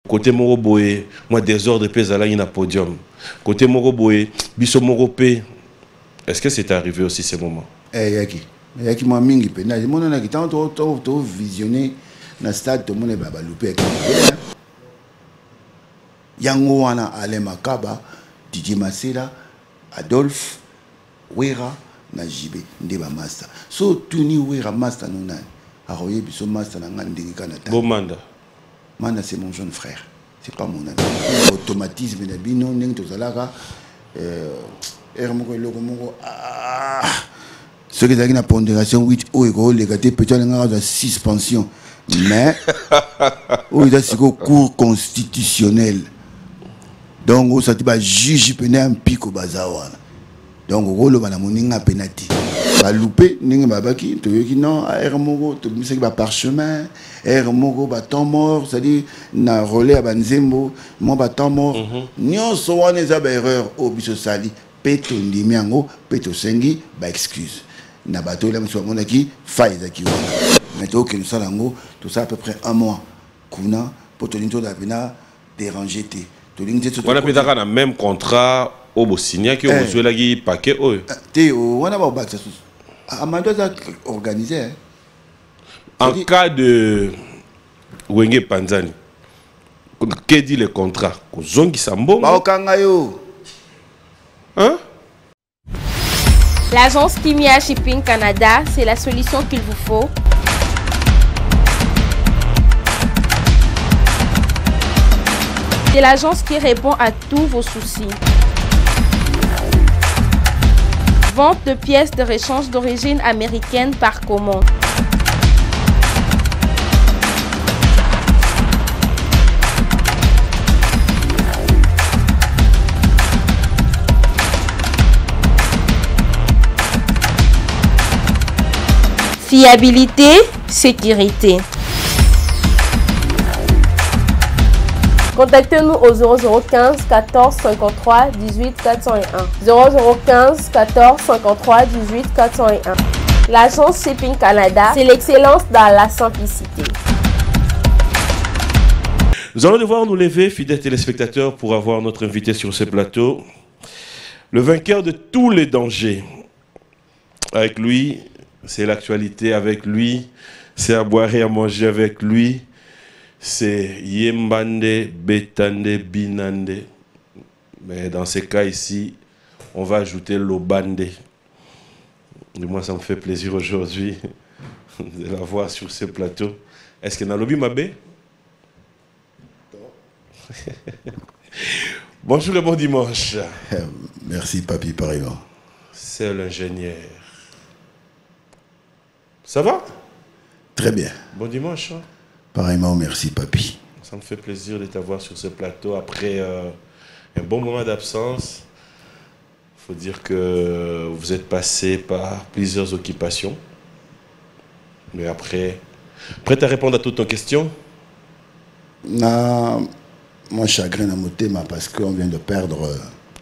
côté Moroboé, moi désordre pèse à la podium. Côté Moroboé, biso Moropé. Est-ce que c'est arrivé aussi ces moments? Yaki moi mingi pe. Na mon na kitan to visionner na stade to mon baba loupé. Yango wana Ale Makaba, Didier Masera, Adolphe, Wera, Najibe, Ndeba Master. So tuni Wera Master non nan. Aroye biso Master na ngandingi kanata. Bon Manda. Manda c'est mon jeune frère. C'est pas mon ami. Automatisme na bino ning to zalaka ce qui est une pondération 8 ou les gâtés peut-être une suspension mais il y a un cours constitutionnel donc ça va juge un pic au bazar donc au rôle de mon penalty va louper n'inga babaki to yoki non ermogo to misaki ba parchemin ermogo ba temps mort c'est-à-dire na relais à banzembo mon ba temps mort nyonso wana za ba erreur au biso sali peto ndimi yango peto sengi ba excuse na bato la mso monaki faïza ki mais to que nous salango tout ça à peu près un mois kuna pour tolinto da pena déranger té tolinto on a peut-être un même contrat au Bosnia qui ont joué la guille paquet té on a ba bac ça Amado a organisé. En cas de Wenge Panzani, que dit le contrat? Zongi Sambo. Hein? L'agence Kimia Shipping Canada, c'est la solution qu'il vous faut. C'est l'agence qui répond à tous vos soucis. Vente de pièces de rechange d'origine américaine par commande. Fiabilité, sécurité. Contactez-nous au 0015 14 53 18 401. 0015 14 53 18 401. L'agence Shipping Canada, c'est l'excellence dans la simplicité. Nous allons devoir nous lever, fidèles téléspectateurs, pour avoir notre invité sur ce plateau. Le vainqueur de tous les dangers. Avec lui, c'est l'actualité. Avec lui, c'est à boire et à manger avec lui. C'est Yembande, Betande, Binande. Mais dans ces cas ici, on va ajouter Lobande. Et moi, ça me fait plaisir aujourd'hui de la voir sur ce plateau. Est-ce qu'il y a un lobby, Mabé? Bonjour et bon dimanche. Merci, papy, pareillement. C'est l'ingénieur. Ça va? Très bien. Bon dimanche. Pareillement, merci, papy. Ça me fait plaisir de t'avoir sur ce plateau après un bon moment d'absence. Il faut dire que vous êtes passé par plusieurs occupations. Mais après, prêt à répondre à toutes nos questions? Non, mon chagrin dans mon thème parce qu'on vient de perdre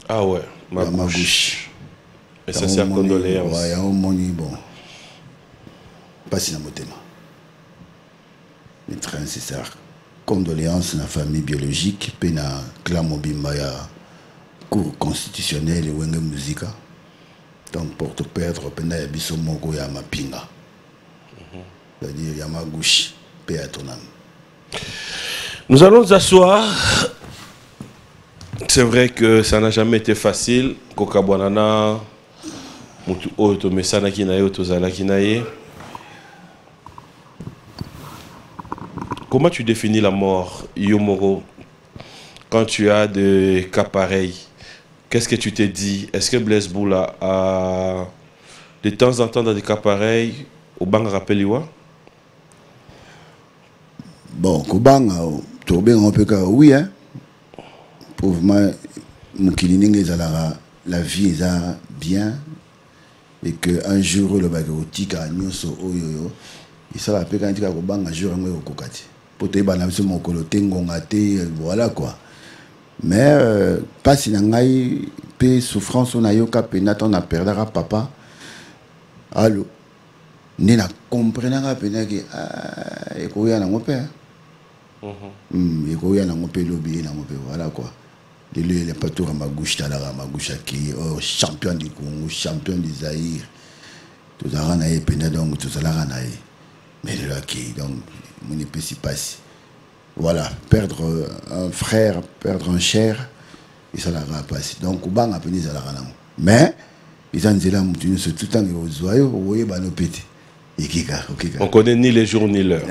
ah ouais, ma bouche. Et ça, c'est à condoléances. Ouais, bon. Pas si dans mon thème. Mais très nécessaire. Condoléances à la famille biologique, puis na clan Mobimba ya cour constitutionnel et wenge musica. Donc pour te perdre, puis na yabiso moko ya mapinga. C'est-à-dire ya ma gauche, paix à ton âme. Nous allons nous asseoir. C'est vrai que ça n'a jamais été facile. Kokabwanana, mutu oto mesana kinaye, oto zala kinaye. Comment tu définis la mort, Yomoro, quand tu as des cas pareils? Qu'est-ce que tu t'es dit? Est-ce que Blaise Boula a de temps en temps dans des cas pareils au bang rappel Iwa? Bon, Kobanga, on peut dire oui, hein. Pour moi, la vie est bien et qu'un jour, le bagotique a nyoso oyoyo, il s'est rappelé quand il a Kobanga, jour en au kokati. Pour te balancer mon coloté, voilà quoi. Mais, pas si n'angaï, paix, souffrance, on a eu qu'à peine, on a perdu à papa. Allô? N'est la comprenant à peine que, et qu'on y a mon père. Et quand il y a un peu lobby, voilà quoi. Il n'est pas tout à ma gauche, qui est champion du Congo, champion du Zaïre. Tout ça, on a eu donc tout ça, on a eu. Mais le qui donc, on ne peut s'y passer. Voilà, perdre un frère, perdre un cher, et ça l'a passé. Donc, on va appeler ça la rana. Mais, ils ont dit là, c'est tout le temps aux joyaux, vous voyez, bah, nous péter. On connaît ni les jours ni l'heure.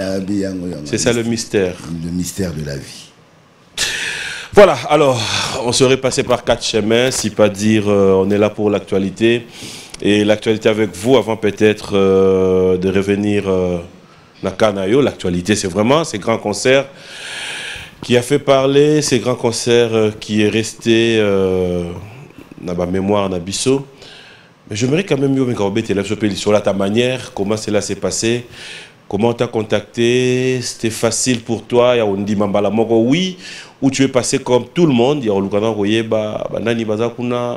C'est ça le mystère. Le mystère de la vie. Voilà, alors, on serait passé par 4 chemins, si pas dire, on est là pour l'actualité. Et l'actualité avec vous, avant peut-être de revenir à Kanayo. L'actualité, c'est vraiment ces grands concerts qui a fait parler, ces grands concerts qui est resté dans ma mémoire, dans Bisso. Mais j'aimerais quand même mieux sur ta manière, comment cela s'est passé, comment tu as contacté, c'était facile pour toi, on dit oui, ou tu es passé comme tout le monde,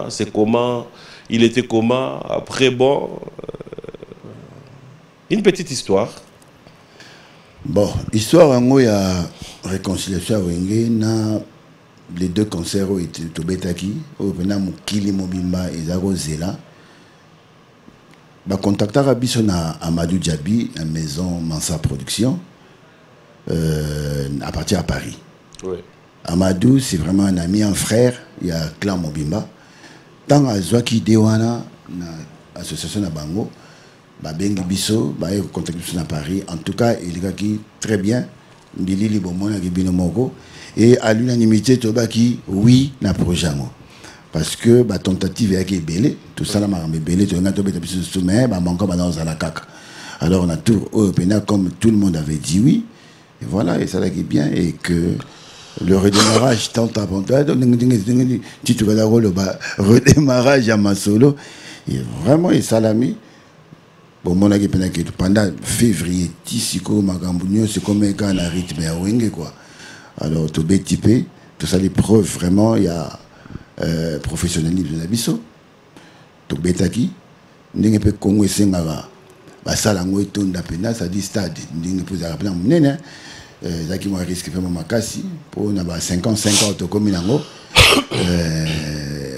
c'est comment, il était comment, après bon, une petite histoire. Bon, histoire il y a réconciliation avec les 2 concerts étaient au Betaki, au Mukili Mobimba et Zaro Zela. Contacter à Amadou Djabi, la maison Mansa Production, à partir à Paris. Oui. Amadou, c'est vraiment un ami, un frère, il y a Clan Mobimba. Tant à Zouaki Dewana, l'association à Bango, Bengi Bisso, contacter à Paris. En tout cas, il est qui très bien, Bilili Bomona Gibino et à l'unanimité, Tobaki, oui, na projet. Parce que la tentative est belle, tout ça, alors on a tout comme tout le monde avait dit oui, et voilà, et ça là qui est bien, et que le redémarrage tant à redémarrage à ma solo, et vraiment, et ça l'a mis. Bon, mon avis, pendant février, Tissiko, Magambunio, c'est comme un gars à rythme à Wenge, quoi. Alors, tout bétipé, tout ça, les preuves, vraiment, il y a. Professionnalisme de Bisso to betaki ndenge pe Congo esengaka basala ngo etonda pena ça dit stade ndenge poza rappeler munene zaki mo risque vraiment makasi pour na ba 55 ans to komi nango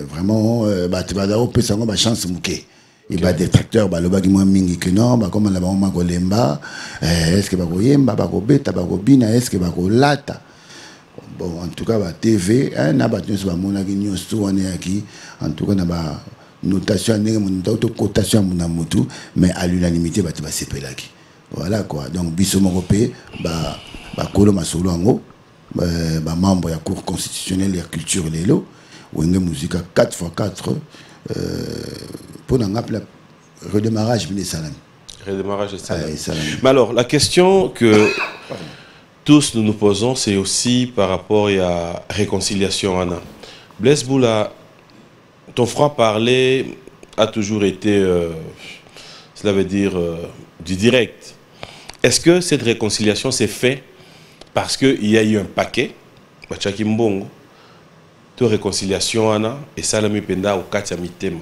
vraiment ba tibada o pesa ngo ba chance muke et ba détracteur ba lobaki mo mingi que non ba comme la ba ma kolemba est-ce que ba koyemba ba ko beta ba ko bina est-ce que ba ko lata. Bon, en tout cas, la TV, en tout cas, notation, cotation, mais à l'unanimité, c'est pelaki. Voilà quoi. Donc, Bissomoropé, Kolo Masolongo, membre de la Cour constitutionnelle et culture et l'eau, ou une musique 4x4 pour le redémarrage de Salami. Redémarrage de Salami. Mais alors, la question que. Tous nous posons, c'est aussi par rapport à la réconciliation, Anna. Blaise Boula, ton frère parler a toujours été, cela veut dire, du direct. Est-ce que cette réconciliation s'est faite parce qu'il y a eu un paquet, Bachakimbongo, de réconciliation, Anna, et Salami Penda ou Katia Mitema?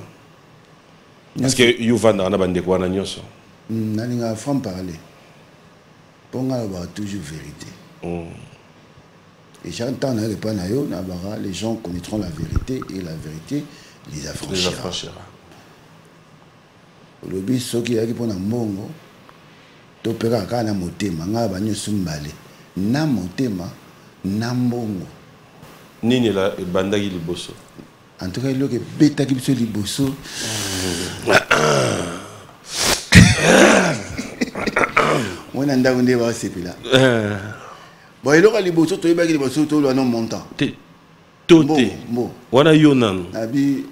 Est-ce que Youvanda Anna Bandekwana Nyoso? Nalinga franc parler. Pour moi, il y a toujours vérité. Et j'entends les gens connaîtront la vérité et la vérité les affranchira. Le but, ce qui est pour un mongo, tu peux pas faire un motema, tu peux pas sumbale, na motema, na mongo. Nini la bandagi liboso. En tout cas, il y a des bêta qui sont liboso. On a un débat, c'est là. Bon, il y a les bosses, tu as des bosses, tu as un montant. Toté. On a eu un.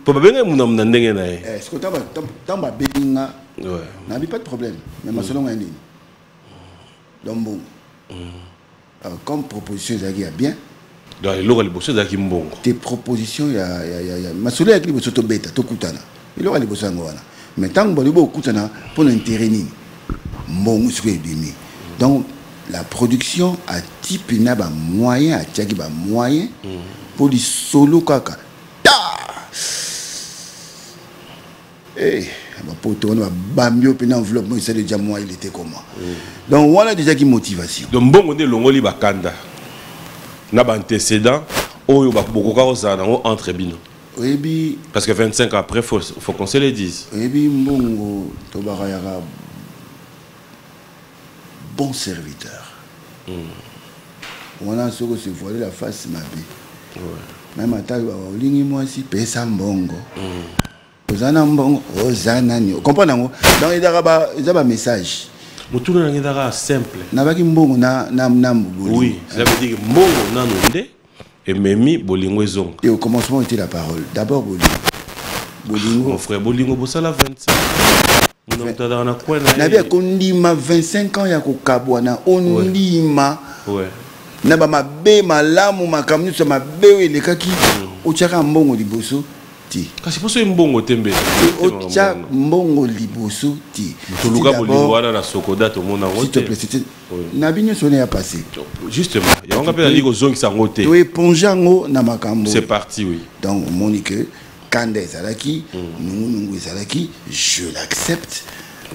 Pour bien mon homme n'a rien. Est-ce que tu as un bédinga? N'a pas de problème. Mais ma selon un ligne. Donc bon. Comme proposition, il y a bien. Donc, il y a les bosses qui sont bons. Tes propositions, il y a. Ma selon les bosses, tu as bêta, tu as coutana. Il y a les bosses en Goana. Mais tant que tu as coutana, pour l'intérêt. Donc la production a type un moyen, a moyen pour les solo kaka. Pour tourner bambio puis enveloppe c'est déjà moi il était comment. Donc voilà déjà qui motivation. Donc bon on est longoli bakanda. n'a pas antécédent ou entre bino. Oui, parce que 25 ans après faut qu'on se le dise. Oui, mbongo tobarayara bon serviteur. On a ce que se voiler la face ma vie. Même à taille au ligne moi si pesa mbongo. Ozana mbongo ozana ni. Comprends ngo? Dans les daraba ils ont un message. Mutu na ngidara simple. Na baki mbongo na oui, ça veut dire mbongo na nonde et memi bolingo ezong. Et au commencement était la parole. D'abord bolingo. Mon frère bolingo bosala 25. Na bien kondima 25 ans ya kokabwana ondima. Ouais. Na ba mabe malamu makamni so mabe elekaki ochaka mbongo liboso ti. Kasi poso mbongo tembe. Ocha mbongo liboso ti. Toluka bolingo wana na sokoda to mona rote. S'il te plaît, c'était na binyo sonné a passé. Justement, il y a on appelle la zongi sa rote. To épongeango na makambo. C'est parti oui. Donc Monique Kande Zalaki, nous Zalaki, je l'accepte.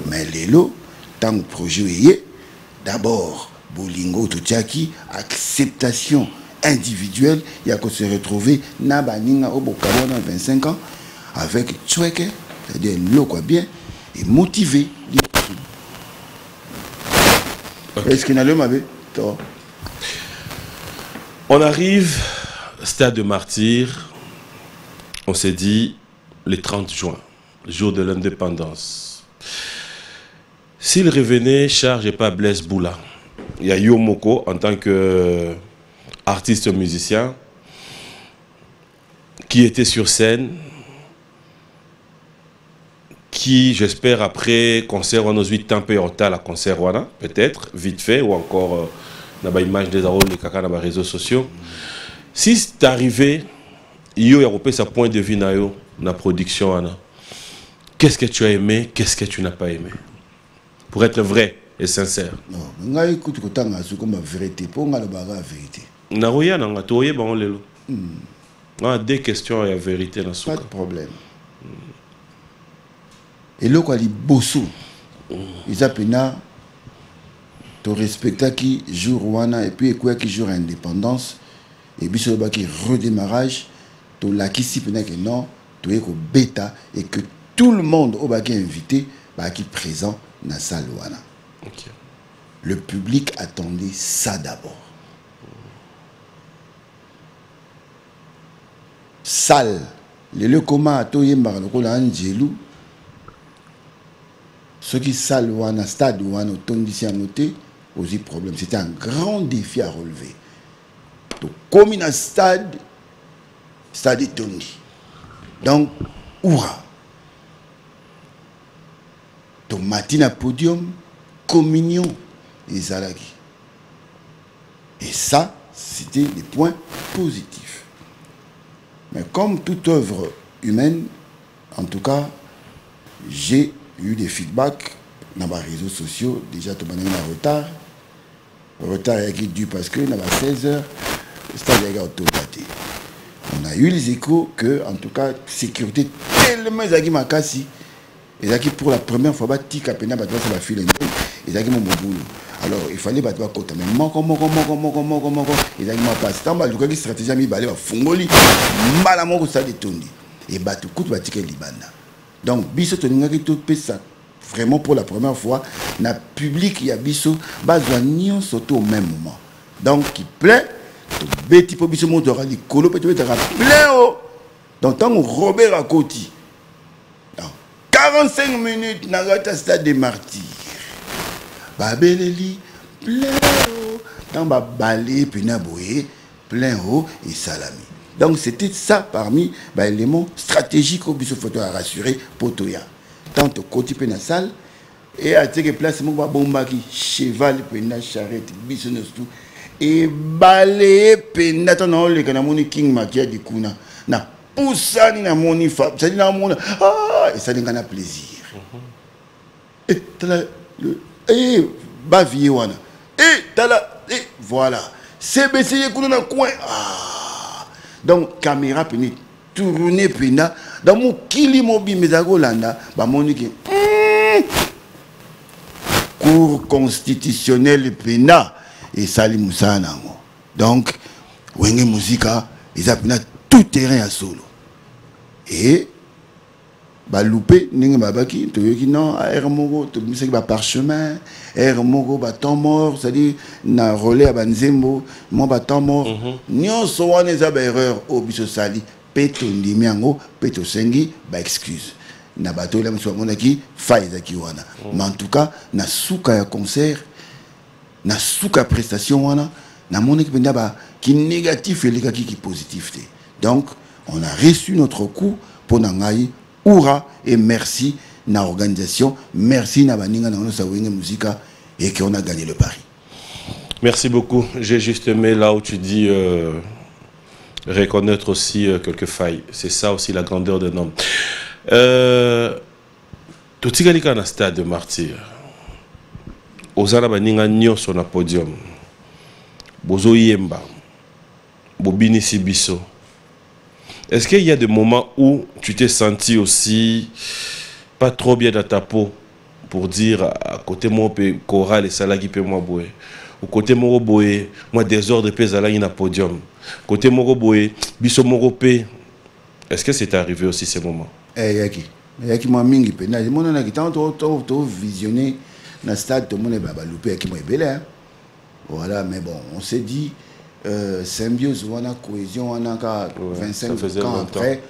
Mais Lelo, tant que projet est, d'abord, Bolingo Toutiaki, acceptation individuelle, il y a qu'on se retrouver Nabaninga au Bokabo dans 25 ans, avec Tchoueke, c'est-à-dire l'eau quoi bien, et motivé. Okay. Est-ce qu'il y a le mabé? On arrive, stade de martyr. On s'est dit le 30 juin, jour de l'indépendance. S'il revenait, charge et pas Blaise Boula. Il y a Yomoko en tant qu'artiste musicien qui était sur scène, qui, j'espère, après concert, on a 8 temps à concert, peut-être, vite fait, ou encore, dans l'image des arômes, les caca dans les réseaux sociaux. Si c'est arrivé, il y a sa point de vue dans la production. Qu'est-ce que tu as aimé, qu'est-ce que tu n'as pas aimé? Pour être vrai et sincère. Non, je écoute comme la vérité, pour la vérité. Naroya nanga toye ba lelo. Ah, deux questions et la vérité dans pas de problème. Et là quoi li bosso. Ils appellent to respecta qui jour wana et puis quoi qui jour indépendance et puis sur le qui redémarrage to la qui si pena que non, to eko bêta et que tout le monde au baki invité bah qui présent dans salle wana. Okay. Le public attendait ça d'abord. Salle, le comment à toi yemba le kola Angelu. Ce qui salle ou un stade ou un automne d'ici à noter, aussi problème. C'était un grand défi à relever. Donc, comme un stade est tondi. Donc, oura. Donc, matin à podium, communion et zalagi. Et ça, c'était des points positifs. Mais comme toute œuvre humaine, en tout cas, j'ai eu des feedbacks dans les réseaux sociaux. Déjà, tout le monde est en retard. Le retard est dû parce que dans 16 heures, c'est on a eu les échos que, en tout cas, sécurité tellement makasi. Et pour la première fois, tika pena batwa sur la file. Et mon boulot. Alors, il fallait battre côté. Mais comment et m'a passé. Tant que la stratégie a mis balé à fongoli, malamoko ça détourné. Et battu coup de libana. Donc, biso toningaki tout ça. Vraiment pour la première fois, na public il y a biso bazwanio surtout au même moment. Donc, qui plaît, tout bêti pour biso monde aura dit colo peut être plein haut. Donc, tant Robert à côté. 45 minutes dans le stade des martyrs. Babeleli, plein haut. Dans Babalé, Penaboé, plein haut et salami. Donc c'était ça parmi les éléments stratégiques au biso photo à rassurer pour Toya. Tant au côté de la salle, et à tes places, mon bomba qui cheval, pena, charrette, biso tout. Et balé, pena, ton le canamoni king makia du kuna. Na poussa ni na moni fab, ça dit na mona. Ah, et ça n'a plaisir. Et t'as le. Et bavier wana. Et t'as la. Et voilà. C'est baissé, dans le coin. Ah. Donc, caméra peut tourner pena dans mon kili mobile mesagolanda ba moniki cour constitutionnelle pena et Salim Moussa nango. Donc Wenge Musica, ils ont tout terrain à solo. Et, bah, loupé, n'inge babaki, tu veux non, air mogo, tu me sais que parchemin, air mogo, bah, temps mort, c'est-à-dire, na relais à banzembo, moi, bah, temps mort. Nyon soa les erreurs au biso sali, peto ndimiango, peto sengi, bah, excuse. Na bato, là, monsieur Monaki, faille zaki wana. Mais en tout cas, na souka ya concert, na souka prestation wana, na mon équipe qui négatif et les qui positif. Donc, on a reçu notre coup pour Nangaï, Oura et merci na organisation, merci na baninga na sa Wenge Musica et qu'on a gagné le pari. Merci beaucoup. J'ai juste aimé là où tu dis reconnaître aussi quelques failles. C'est ça aussi la grandeur d'un homme. Totigalika na stade de martyr. Ozana baninga nyonso na podium. Bozo yemba. Bobini sibiso. Est-ce qu'il y a des moments où tu t'es senti aussi pas trop bien dans ta peau pour dire à côté moi choral et salagi pe moi boé ou côté moi boé moi désordre pe zalagi na podium côté moi boé biso mo pe. Est-ce que c'est arrivé aussi ces moments? Yaki moi mingi pe na mon na ki to visionner na stade tout le monde ba loupé qui moi belé. Voilà, mais bon, on s'est dit symbiose, on a cohésion, on a 25 ans après,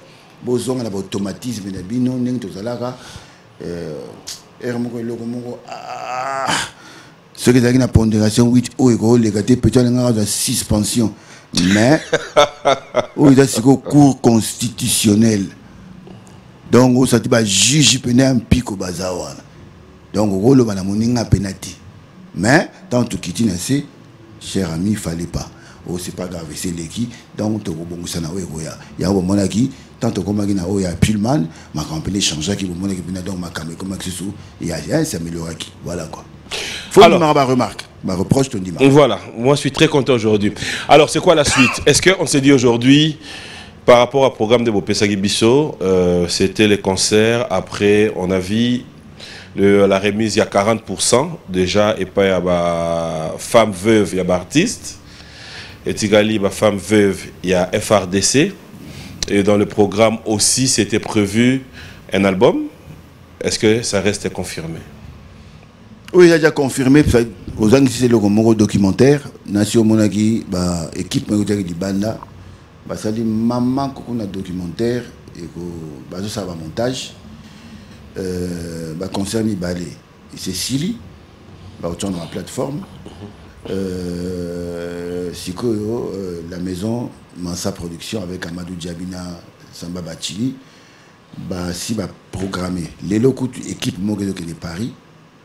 besoin on a automatisme, on a bino, on a tout ça là. Ce qui est une pondération 8 euros, les gâtés peut-être à 6 pensions, mais il y a un cours constitutionnel. Donc, on s'est dit juge un pic au bazar. Donc, on a un penalty. Mais, tant que tu es cher ami, il ne fallait pas. Oh, c'est pas grave, c'est l'équipe. Donc, tu as il y a un moment qui, tant que tu as Pullman, ma campagne change, qui donc ma caméra, comme il y a un s'améliorer. Voilà quoi. Faut dire ma remarque, ma reproche, ton dimanche. Voilà, moi je suis très content aujourd'hui. Alors, c'est quoi la suite? Est-ce qu'on s'est dit aujourd'hui, par rapport au programme de Bopesagi Bisso, c'était les concerts, après on a vu la remise, il y a 40% déjà, et pas il y a femmes veuves, il y a artistes. Et Tigali, femme veuve, il y a FRDC. Et dans le programme aussi, c'était prévu un album. Est-ce que ça reste confirmé? Oui, il a déjà confirmé. Aux gens qui c'est le documentaire, Nation Monagi, équipe du Banda, ça dit maman qu'on a documentaire et que ça va montage. Concerne Balé, c'est Sili, autour de la plateforme. Sikoyo, la maison Mansa Production avec Amadou Diabina Samba Bachili, si programmé les locaux équipe de Paris,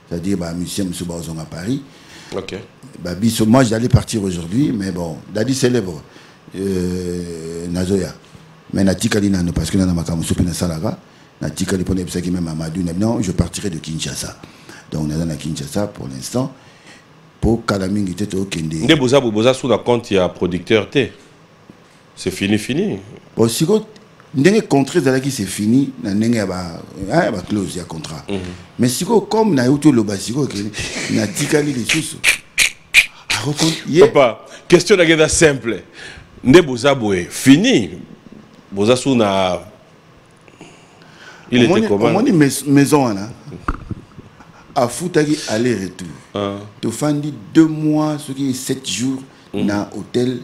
c'est-à-dire musicien M. Baozon à Paris. Ok. Moi j'allais partir aujourd'hui, mais bon, Dadi célèbre Nazoya. Mais Natikali Nano, parce que nous avons un Salaga, Natikali pour qui même Amadou, non, je partirai de Kinshasa. Donc on est à Kinshasa pour l'instant. Pour Kalamingi était au Kende. Nde boza sous la compte il y a producteur T. C'est fini. Bon si go ndenge contrat zalaki c'est fini na ndenge ba close ya contrat. Mais si go comme na yoto lo basiko ke na tikali les choses. Papa, question d'agenda simple. Nde boza boé fini. Boza sous na il était comment? On dit maison là. À Foutagi aller-retour. Tu fais 2 mois, ce qui est 7 jours, dans l'hôtel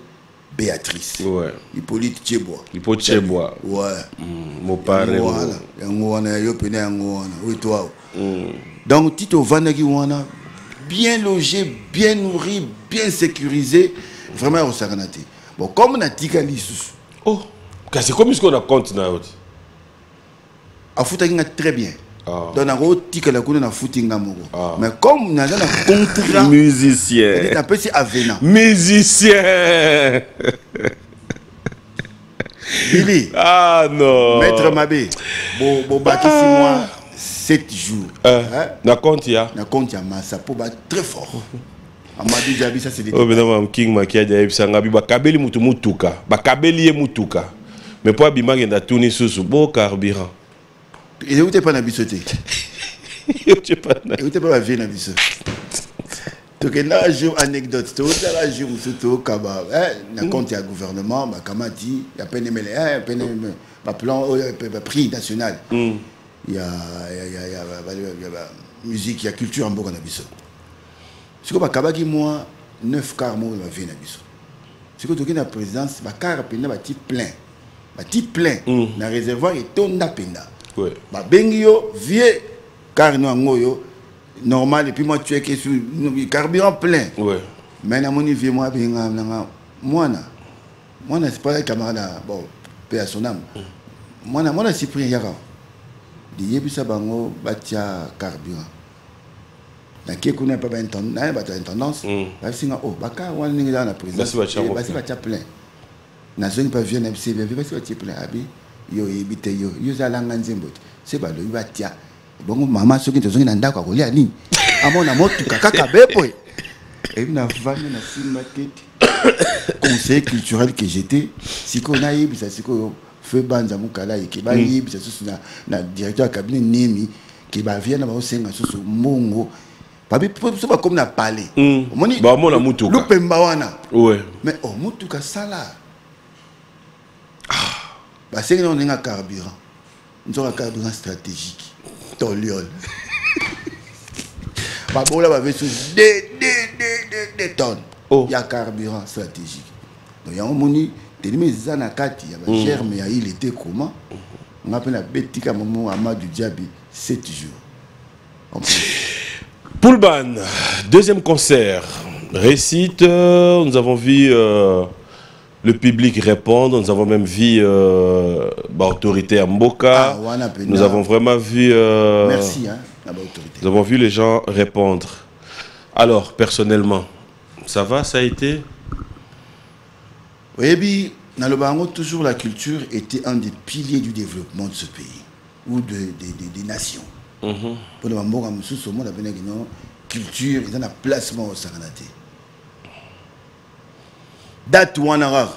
Béatrice. Ouais. Hippolyte Tchebois. Ouais. Mon père. Oui, toi. Donc, Tito Vanagi Wana, bien logé, bien nourri, bien sécurisé, vraiment au Saranate. Bon, comme on a dit oh, c'est comme ce qu'on a compte là. À Foutagi, très bien. Donc, on a footing. Mais comme on a un contrat. Musicien. On appelle ça Avena. Musicien. Billy. Ah non. Maître Mabé. Bon, 6 mois, 7 jours. Na compte ya. Na compte ya Massa. Pour battre très fort. Amadou Diaby, ça c'est des. Oh, mais non, King Makia Diaby, ça n'a pas kabeli mutuka. Bakabeli mutuka. Mais pour Abima, il y a tourné sous beau carburant. Il n'était pas dans la bissoté. Il n'était pas dans la vie dans la bissoté. Donc, il y a une anecdote. Il y a une compte du gouvernement, il y a un plan prix national. Il y a musique, il y a culture en Bourg-en-Abisso. Si vous avez 9 quarts de la vie, si vous avez la présidence, il y a un plein. Plein. Dans le réservoir, il y a un penda. Il y a vieux car normal, et puis moi, tu es que sur le carburant plein. Mais dans mon niveau, moi, c'est pas les camarades, bon, paix à son âme. Moi, c'est pris hier. Il y a un carburant. Dans qui connaît pas une tendance, il y a la présidence, il y a plein. Na zone pas vient MC bien parce que tu plein abi yo ebite yo za langa nzembo c'est ba lo ibatia bongo mama soki tozongi na ndako akolia nini amona motu kaka bepo et na vane na market conseil culturel que j'étais siko na yebisa siko feu banza mukala yeke ba yebisa susu na directeur cabinet nemi ki ba vient na ba osenga susu mbongo babi so ba comme na parler omoni ba mona mutuka lupemba wana ouais mais oh mutuka sala c'est un carburant. Nous avons un carburant stratégique. Toliol. Là, des tonnes. Il y a un carburant stratégique. Donc, il y a un moni, il y a un germe, il était comment? On appelle la bêtise à moment Amadou Diaby 7 jours. Poulban, deuxième concert. Récite, nous avons vu. Le public répondre, nous avons même vu l'autorité à Mboka. Nous avons vraiment vu. Merci, hein, l'autorité. Nous avons vu les gens répondre. Alors, personnellement, ça va, ça a été? Oui, bien, dans le Barango, toujours la culture était un des piliers du développement de ce pays ou des nations. Pour le Barango, le monde a bien une culture, il y a un placement au Saranate. Date Wanara,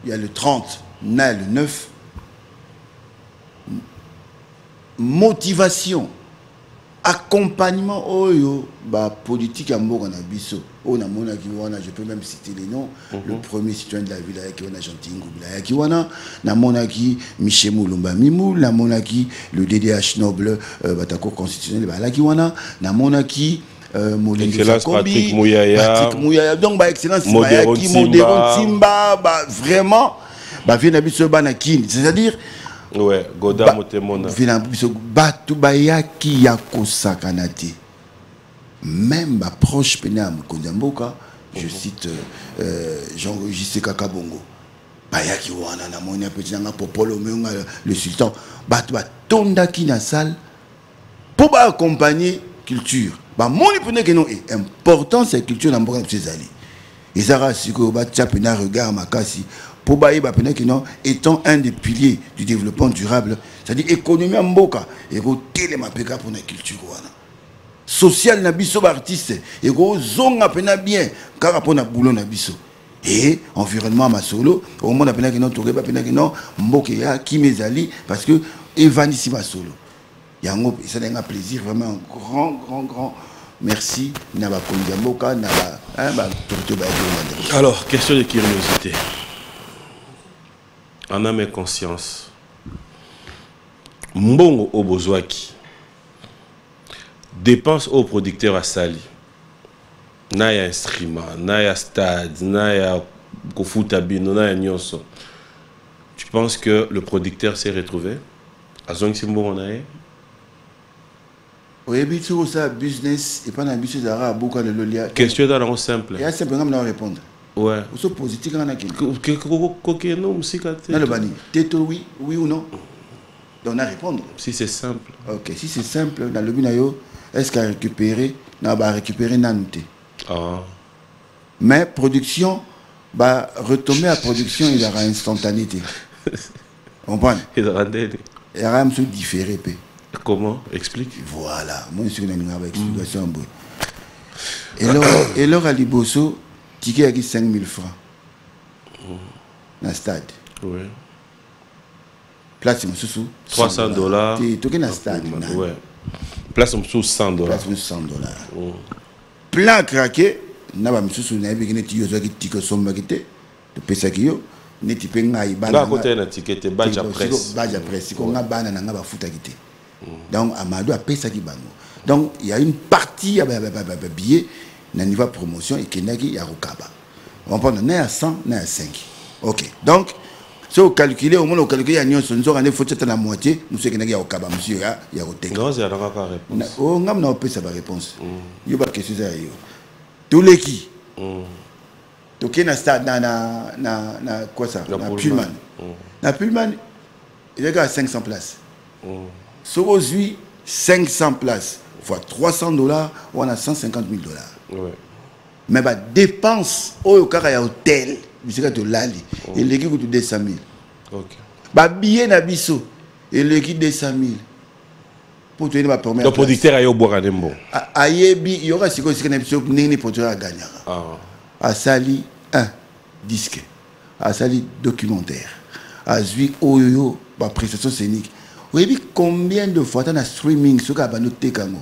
il y a le 30, il y a le 9. Motivation, accompagnement, politique à Mboka-Nabiso. Je peux même citer les noms. Le premier citoyen de la ville, qui est Gentil Ngoubila, qui est Michel Moulumba Mimoul, le DDH Noble, Cour constitutionnelle, qui est Excellence Patrick Mouyaya, donc excellence Modéron Simba, vraiment, c'est-à-dire ouais, Goda Motemona. Même ma proche pénam Kondamboka, je cite Jean-Roger Kakabongo. Bayaki wana na monia petit nga popolo menga le sultan batba tonda ki na salle pour accompagner culture. Bah mon ipone que non est important c'est culture na mboka ces alliés. Ezara siko ba tchapena regard makasi pour ba ba pena que non étant un des piliers du développement durable, c'est-à-dire économie en mboka et go télé mapeka pour la culture wana. Social na biso ba artiste et go zonga pena bien car pour na boulot na biso. Et environnement masolo au monde appelle que non touré pas pena que non mboka ya ki mezali parce que evanisi masolo. Yango, ça a un plaisir, vraiment un grand merci. Alors, question de curiosité. En âme et conscience. Mbongo Obozwaki dépense au producteur à Sali. Naya instrument, naya stade, naya kofutabino, naya nyonso. Tu penses que le producteur s'est retrouvé? À Zong Simbo Naye? Oui, mais tu ça business et pas un business d'arabe beaucoup de l'olia. Question dans simple. Et assez bien à répondre. Ouais. Ou so positif en akil. Que non musika. Non le bani. Této oui ou non. Donc on a répondre. Si c'est simple. OK, si c'est simple dans le binayo, est-ce qu'à récupérer, n'a pas récupérer nanuté. Ah. Mais production bah retomber à production il y aura instantanéité. On comprend. Il y aura un peu différé. Comment? Explique. Voilà. Moi, je suis une explication. Et alors, à Liboso, ticket a 5 000 francs. Dans le stade. Oui. Place, sous 300 $. Tu es dans le stade. Ouais. Place, sous 100 $. Place, 100 $. plein craqué na ba misusu na bi ne ti yo zaki tiko somba kite to pesa kiyo ne ti penga ibana na côté na ticket badge presse ko nga bana na nga ba futa kite donc Amadou a pesa ki bango donc il y a une partie ya billet na niveau promotion et kenaki ya rokaba on prend na à 100 na à 5 OK donc si vous calculez au moins vous calculez à Nyon Sonzo on est faut la moitié nous c'est kenaki ya rokaba monsieur ya rotenga non c'est la réponse oh ngam na pesa ba réponse yo ba question ça yo tous les qui donc na stade na quoi ça na Pullman na Pullman il y a 500 places sur aujourd'hui 500 places fois $300 on a $150,000 ouais. Mais bah dépense au kaka ya hôtel bisika to lali et l'équipe coûte 200,000 OK bah billet na biso et l'équipe 200,000 pour tenir ma première le producteur ayo boire ndembo ayebi il y aura siko siko na biso nini producteur a gagné a sali un disque a sali documentaire a zui oyo ba prestation scénique. Oui, combien de fois dans le streaming, ce qu'on a noté comme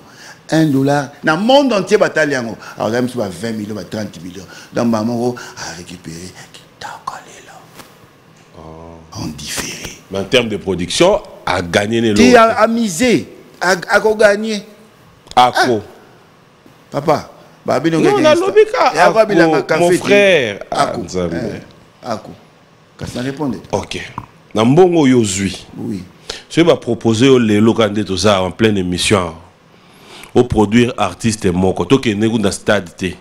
$1, dans le monde entier, alors même si 20 millions, 30 millions, dans le moment à récupérer, qui t'a collé là. En différé. Mais en termes de production, à gagner les lots. Qui a misé, à gagner. À quoi Papa, non, la lobika. Mon frère. À quoi qu'est-ce que répondait? OK. Dans le bon Yozui. Oui. Je vais proposer les locaux tout ça en pleine émission. Au produire artiste moko to ke negu na stade te.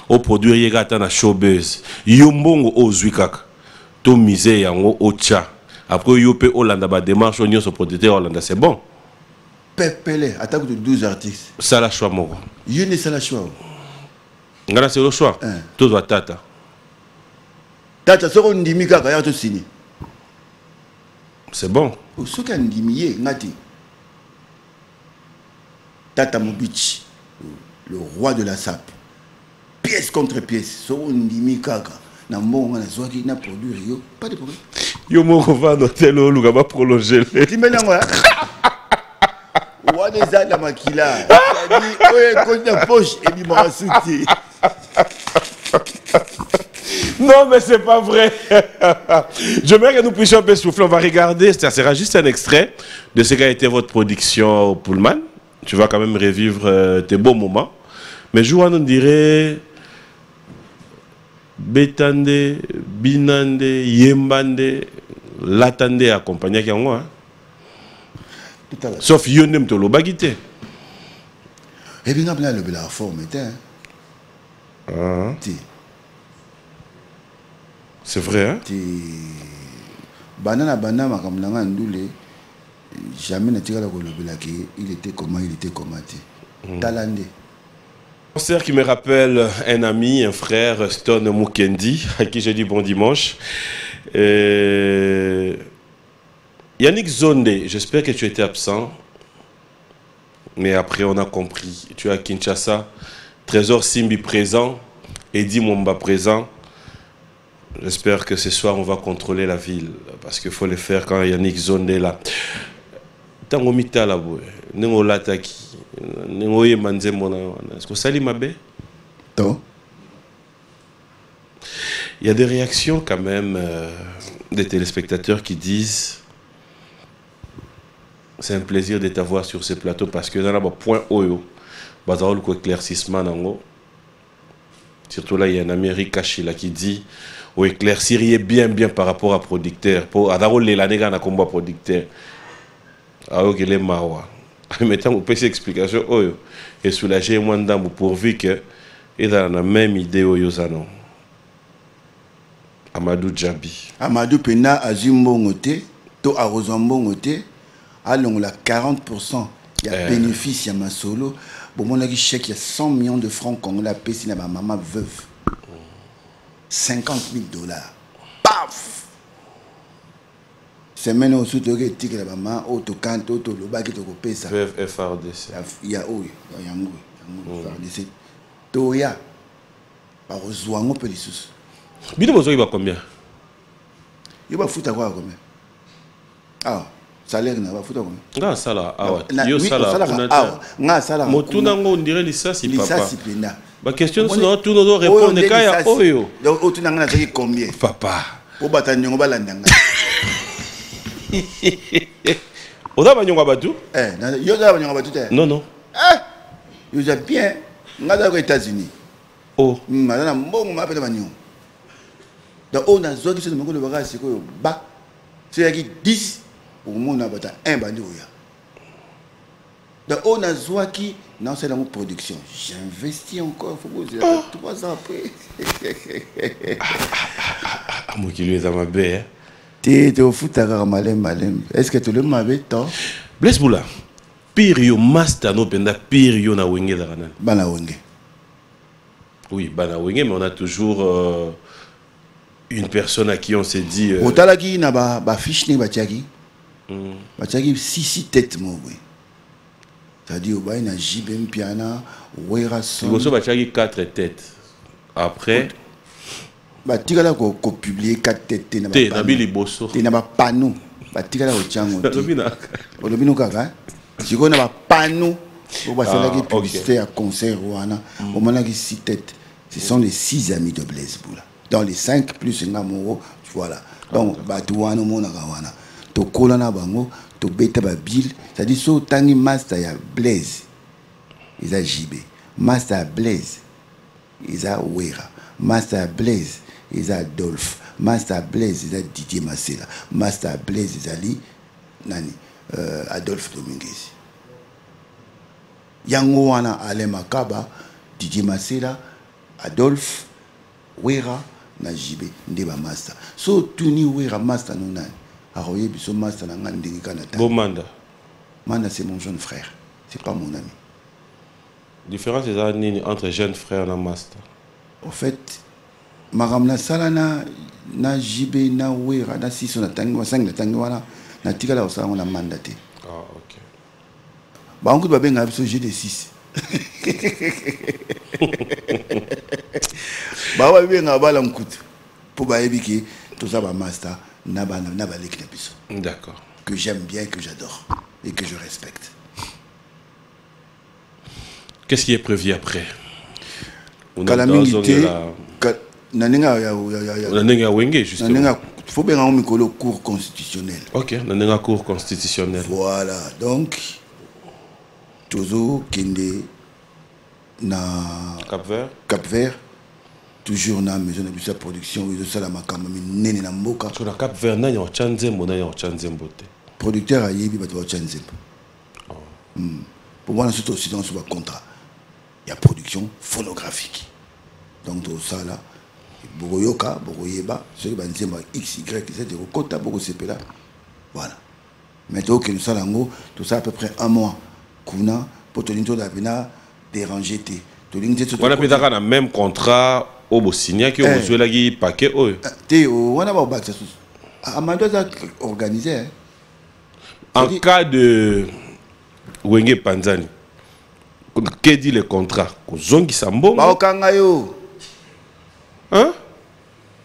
Au produire yegata na showbiz. Yombongo ozwi kaka. To mise yango ocha. Après yo pe Hollanda ba démarche onyo so producteur Hollanda c'est bon. Pepele attaque de 12 artistes. Ça la choix moko. Yone ça la choix. Ngana c'est le choix. To doit tata. Tata soko ndimi kaka ya to signé. C'est bon. Ce qui a ndimié, ngati. Tata Mobichi, le roi de la sape. Pièce contre pièce. So ndimi kaka. Na mbongo na zoaki na produire yo, pas de problème. Yo moko va noter le luga va prolonger. Timena ngwa. Wa deza la makila. Dit oye konta poche et bi ma souti. Non, mais c'est pas vrai. J'aimerais que nous puissions un peu souffler. On va regarder, ça sera juste un extrait de ce qu'a été votre production au Pullman. Tu vas quand même revivre tes beaux moments. Mais je vous dirais Betande, Binande, Yembande, Latande accompagné avec moi. Sauf Yonem Tolo Bagité. Et bien, on a le bel forme. C'est vrai, hein? Banana, comme l'anga ndoulé, jamais n'a tiré la colobelaki, il était comment, Talandé. Concert qui me rappelle un ami, un frère, Stone Mukendi, à qui j'ai dit bon dimanche. Yannick Zonde, j'espère que tu étais absent, mais après on a compris. Tu es à Kinshasa, Trésor Simbi présent, Eddie Momba présent. J'espère que ce soir, on va contrôler la ville. Parce qu'il faut le faire quand Yannick Zonde est là. Tango mita la boue. Nengo lataki. Nengo ye manze mona. Est-ce que ça lit ma baie? Non. Il y a des réactions quand même des téléspectateurs qui disent c'est un plaisir de t'avoir sur ce plateau parce que dans le point oyo, bazarol ko éclaircissement nango. Surtout là, il y a un Amérique caché là qui dit ou éclairciriez bien par rapport à producteur pour adaro les l'année na combat producteur alors que les mawa mettant vous peut explication oyo et soulager moins d'ambo pourvu que il a la même idée oyo zano Amadou Djabi Amadou Pena azimbongote to arozambongote alongola 40% il y a bénéfice il y a ma solo bon mon aki chèque il y a 100 millions de francs congolais à payer na ma maman veuve $50,000. Paf! C'est maintenant aussi que tu as la maman, auto canto, auto le bac qui te coupe ça. FRDC. Il y a où? Il y a un FRDC. Toya. Par Zouango peut les sous. Bino Bozo il va combien? Il va foutre à quoi combien? Ah. salaire na ba futa ko nga sala awa Na- yo oui, sala osala kuna awa. ta Nga sala motuna ngo ndire lisasi papa lisasi pena ba question Omoni- so tuno do Oyo répondre nde kaya lisasi. oyo donc otuna nga nazaki combien papa po bata nyongo balanda nga oza banyonga batu yo zala banyongo batu te non non yo za bien nga zala ko États-Unis oh aza na mbongo mapena banyongo donc oyo nazwaki so moko lobaka sikoyo ba soyaki 10 okomona bata 1 bandi oya donc oyo nazwaki naosala yango production j'investis encore faut kozela 3 ans après mokili eza mabe te tofuta kaka malembe est ce que tolemi mabe to Blaise Boula pire yo master no penda pire yo na wenge ezalaka nani bana wenge oui bana wenge mais on a toujours une personne à qui on s'est dit otalaki na bafiche ndenge batiaki 6 têtes mo boye c'est-à-dire obai na jibe mpiana wera liboso batiaki 4 têtes après batikala kopublie 4 têtes te na biliboso te na bapano batikala kotiango te olobi na olobi no kaka sikoyo na bapano oyo basalaki ok. publicité ya concert wana omonaki 6 têtes ce sont les 6 amis de Blaise Boula dans les 5 plus nga moko voilà donc bato wana omonaka wana tokola na bango tobeta babile c'est-à-dire so otangi master ya Blaise eza JB master ya Blaise eza Wera master ya Blaise eza Adolphe master ya Blaise eza Didier Masela master ya Blaise ezali nani Adolphe Dominguez yango wana Alain Makaba Didier Masela Adolphe Wera na JB nde ba master so tuni Wera master no nani aroye biso master na ngani ndenge kana ta Bomanda Manda c'est mon jeune frère c'est pas mon ami différence eza nini entre jeune frère na master en fait makamna sala na JB na Wera na siso na tangi wasangi na tangi wana na tikala osanga na manda te ah ok bango ba benga biso G de 6 ba benga bala mkutu pour ba ebiki tout ça ba master na ba leki na biso d'accord que j'aime bien que j'adore et que je respecte. Qu'est-ce qui est prévu après? On a Nanenga Wenge, justement. Il faut bien avoir un cours constitutionnel. Ok, Nanenga cours constitutionnel. Voilà, donc, toujours Kende na Cap-Vert, toujours na maison de sa production, ils ont ça la makamba, mais nene na mboka. Sur la Cap-Vert, na yon chanzembo, na yon chanzembo te. Producteur a yebi bato ba chanzembo. Pour moi, c'est aussi dans ce contrat. Il y a production phonographique. Donc, tout ça là, Bogoyoka, Bogoyeba, ceux qui vont X, Y, Z, Kota, Bogo Sepela. Voilà. Maintenant, que nous sommes tout ça à peu près un mois. Kuna, pour te dire, déranger. On a peut-être un même contrat au Bosnia qui a besoin de paquet. On a un bac. Amado a organisé. En cas de Wenge Panzani, que dit le contrat? Zongi Sambo. Baokangayo. Hein?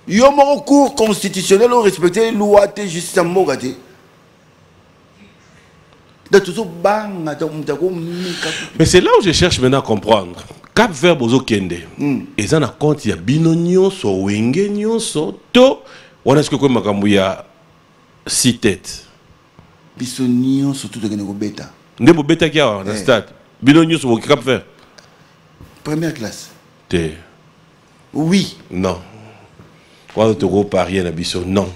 Yo mon cours constitutionnel au respecter loi te justice Sambo gati. Mais c'est là où je cherche maintenant à comprendre. Cap Vert Bozo Kende. Et ça n'a compte il y a binonio so Wenge nyonso to. On a ce que comme makambuya 6 têtes. Bisonio surtout de Genego Beta. Ndebo Beta qui a dans stade. Binonio so Cap Vert. Première classe. Te. Oui. Non. Quand tu go parier na biso non.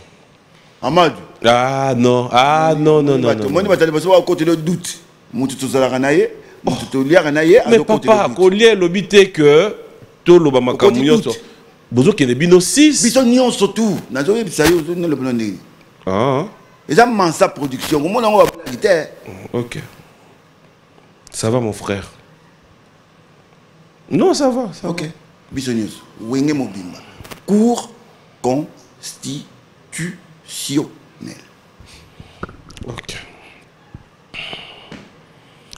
Amadou. Ah non. Ah non non non. Moi ni batale parce que côté le doute. Mutu to zala kanaye. Mutu to lia kanaye. Mais papa, collier l'obité que to lo ba makamunyo so. Bozo Kende bino 6. Bisonio surtout. Nazo yebisa yo no le plan ndenge. Ah. Et ça Mansa production. Comment on va la guitare? Ok. Ça va mon frère. Non, ça va. Ça ok. Bisonius. Wenge Mobimba. Cours constitutionnel. Ok.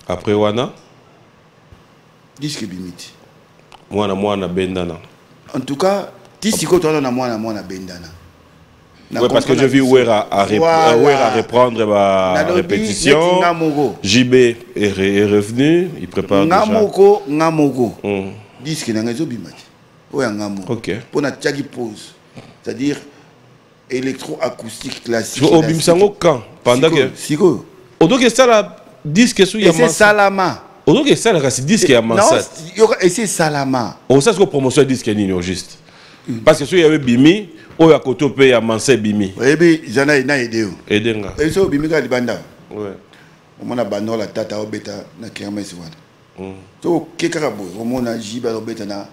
Après Wana? Disque Bimiti. Mwana Bendana. En tout cas, Tisiko Tona na Mwana Bendana. Ouais, parce que j'ai vu Ouera à reprendre la répétition. JB est revenu, il prépare Ngamoko, Ngamoko. Disque n'a pas bimati. Ouais, Ngamoko. Ok. Pour la tchagi pause, c'est-à-dire électroacoustique classique. Au Bimsango quand pendant que. Siko. Au donc ça la disque sous Yamasa. C'est Salama. Au donc ça la disque Yamasa. Non, et c'est Salama. On sait ce que promotion disque ni au juste. Parce que si il y avait Bimi, au ya koto pe ya Manse Bimi. Oui, mais j'en ai aidé. Aidenga. Et ça Bimi ka libanda. Ouais. On m'a bando la tata au beta na kiama isiwana. So keka bo, on m'a jiba au beta na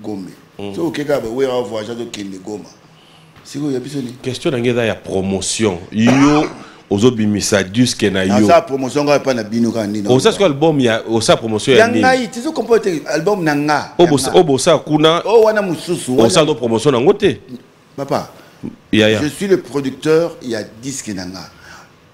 Gombe. So keka bo we a voyage de Kende Goma. Siko ya bisoni. Question ngeza ya promotion. Yo ozobimisa disque na yo. Ça promotion ga pa na bino ka ndino. O ça ce album ya o ça promotion ya ni. Ngai tu comporter album nanga. Obosa kuna. O wana mususu. On ça do promotion na ngote. Papa. Je suis le producteur, il y a disque nanga.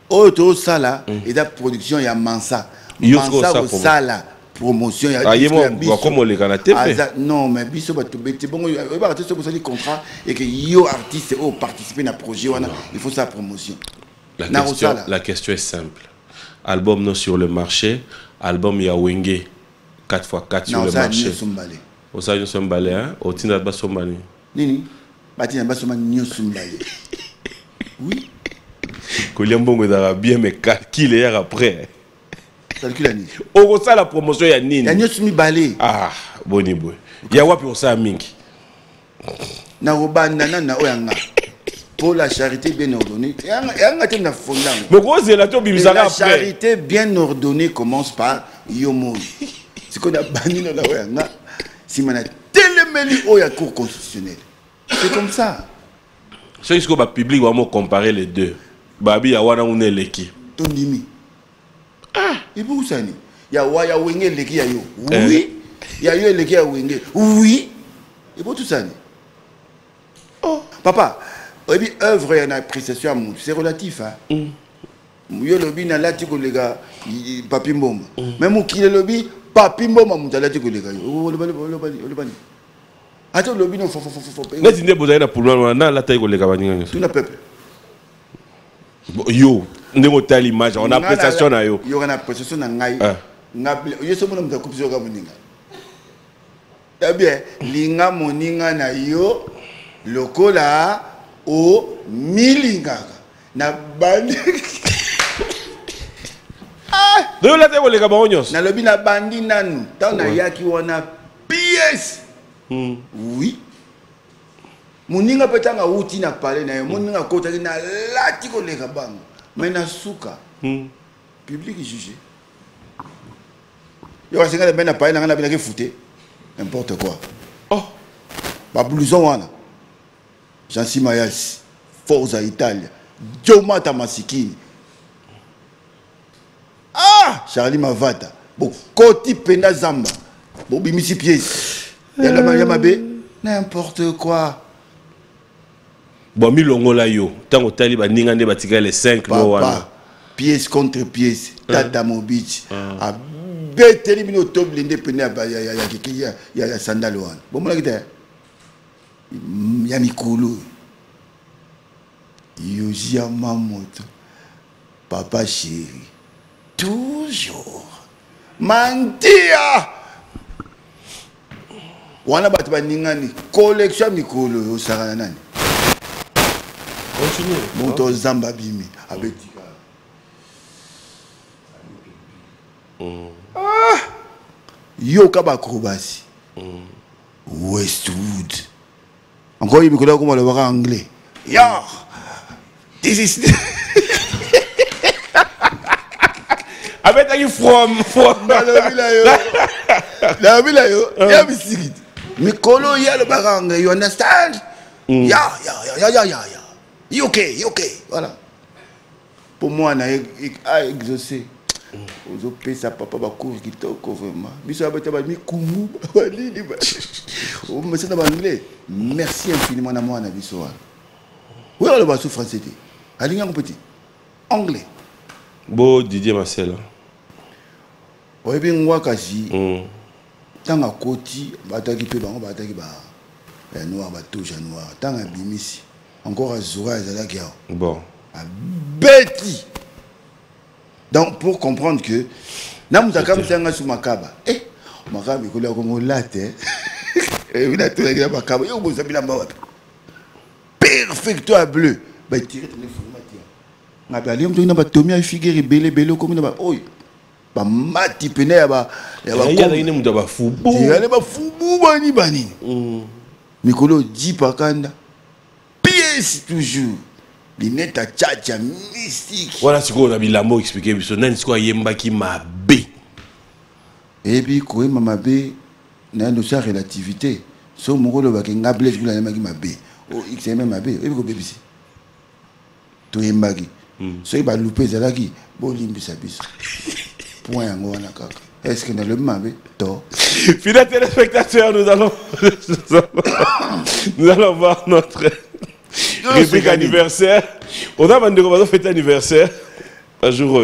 Auto sala et la production il y a Mansa. Mansa au sala promotion il y a disque. Comme on les canate. Non mais biso ba to beti bon il va artiste pour ça contrat et que yo artiste au participer na projet wana il faut sa promotion. La question est simple. Album non sur le marché, album ya Wenge 4x4 sur le marché. Au ça nous sommes balé hein, au tinda ba sombani. Nini? Bati na ba sombani nyo sombali. Oui. Koliambongo da bien mais calcule hier après. Calcule ani. Au ça la promotion ya nini? Ya nyo sombali. Ah, boni boy. Ya wapi au ça mingi. Na robanda na oyanga. Pour la charité bien ordonnée. La charité bien ordonnée commence par Yomo. C'est qu'on a banni dans la Wanga. Si on a téléméli au cour constitutionnel. C'est comme ça. C'est qu'on va public vraiment comparer les deux. Babi Yawana ou Neleki. Tondimi. Ah, et pour ça, il y a Wenge Leki Yayo. Oui. Il y a eu Leki Wenge. Oui. Et pour tout ça. Oh, papa. Et puis, œuvre et appréciation à mon, c'est relatif. Yo lobby na lati ko lega papi mboma. Même qui le lobby papi mboma muta lati ko lega. O le bani. Ato lobby non fo. Mais il n'est pas là pour nous na lati ko lega bani. Tout na peuple. Yo, ndemo tali image, on a appréciation na yo. Yo on a appréciation na ngai. Ngabli yo so mona muta kupisa ka moninga. Eh bien, linga moninga na yo lokola o milingaka na bandi de la table les gabonyos na lobi na bandi nanu ta na yaki wana pièce oui muninga petanga uti na parler na muninga kota na lati ko le gabango mais na suka public jugé yo asinga ben na parler na bina ke fouté n'importe quoi ba blouson wana Jansi Mayas, Forza Italia, Jomata Masikini. Ah, Charlie Mavata, bon, Koti Pena Zamba, bon, Bimisi Pièce, Yamabe, n'importe quoi. Bon, Milongo la yo, tant au Taliban, Ningande Batika les 5 papa, pièce contre pièce, Tata Mobic, a bête éliminer top blindé Pena, ya Sandaloan. Bon, moi, là, Yamikulu Yojia Mamoto Papa chéri toujours Mantia Wana batu baningani collection Mikulu osara nani continue Monto Zamba Bimi abetika Yo kaba Krobasi Westwood encore il me connaît comment le voir en anglais. Yo, this is. Avec un from. La villa yo. Ya bisiki. Mikolo ya le bar anglais. You understand? Ya. You okay? Voilà. Pour moi, na exaucé. Ozo pesa papa ba cours kitoko vraiment. Biso abeta ba mi kumu ba lili ba. O monsieur na anglais. Merci infiniment na moi na biso. Oui, on le va sous français. Alinga petit. Anglais. Bo Didier Marcel. Oui, bien moi kasi. Tanga koti bataki pe bango bataki ba noir ba touche noir. Tanga bimisi. encore à Zoura ezalaki awa. Bon. Beti. Donc pour comprendre que namutaka mutanga sur makaba. Makaba ikoli ko late. Ina tolaki makaba yo boza bila mbawa. Perfecto à bleu. Ba tirer téléphone matia. Ngabali mtu ina ba tomia figure belé comme na oy. Ba mati pene ya ba ina muda ba fubu. Ya ba fubu bani. Mikolo di pakanda. Pièce toujours. Bineta tchatcha mystique. Voilà ce qu'on a mis la mot expliqué. Parce que ce qu'on a yemba qui m'a bé. Et puis, quand il m'a bé, il y a une relativité. So, mon rôle, c'est que je suis un peu m'a bé. Oh, X est même m'a bé. Et puis, quand il ici. Tout est magi. So, il va louper, c'est là qui. Bon, il sa bis. Point en haut, est-ce que dans le m'a bé? Toi. Fidèles téléspectateurs, nous allons voir notre rubrique anniversaire. On a demandé comment on fait anniversaire. Un jour.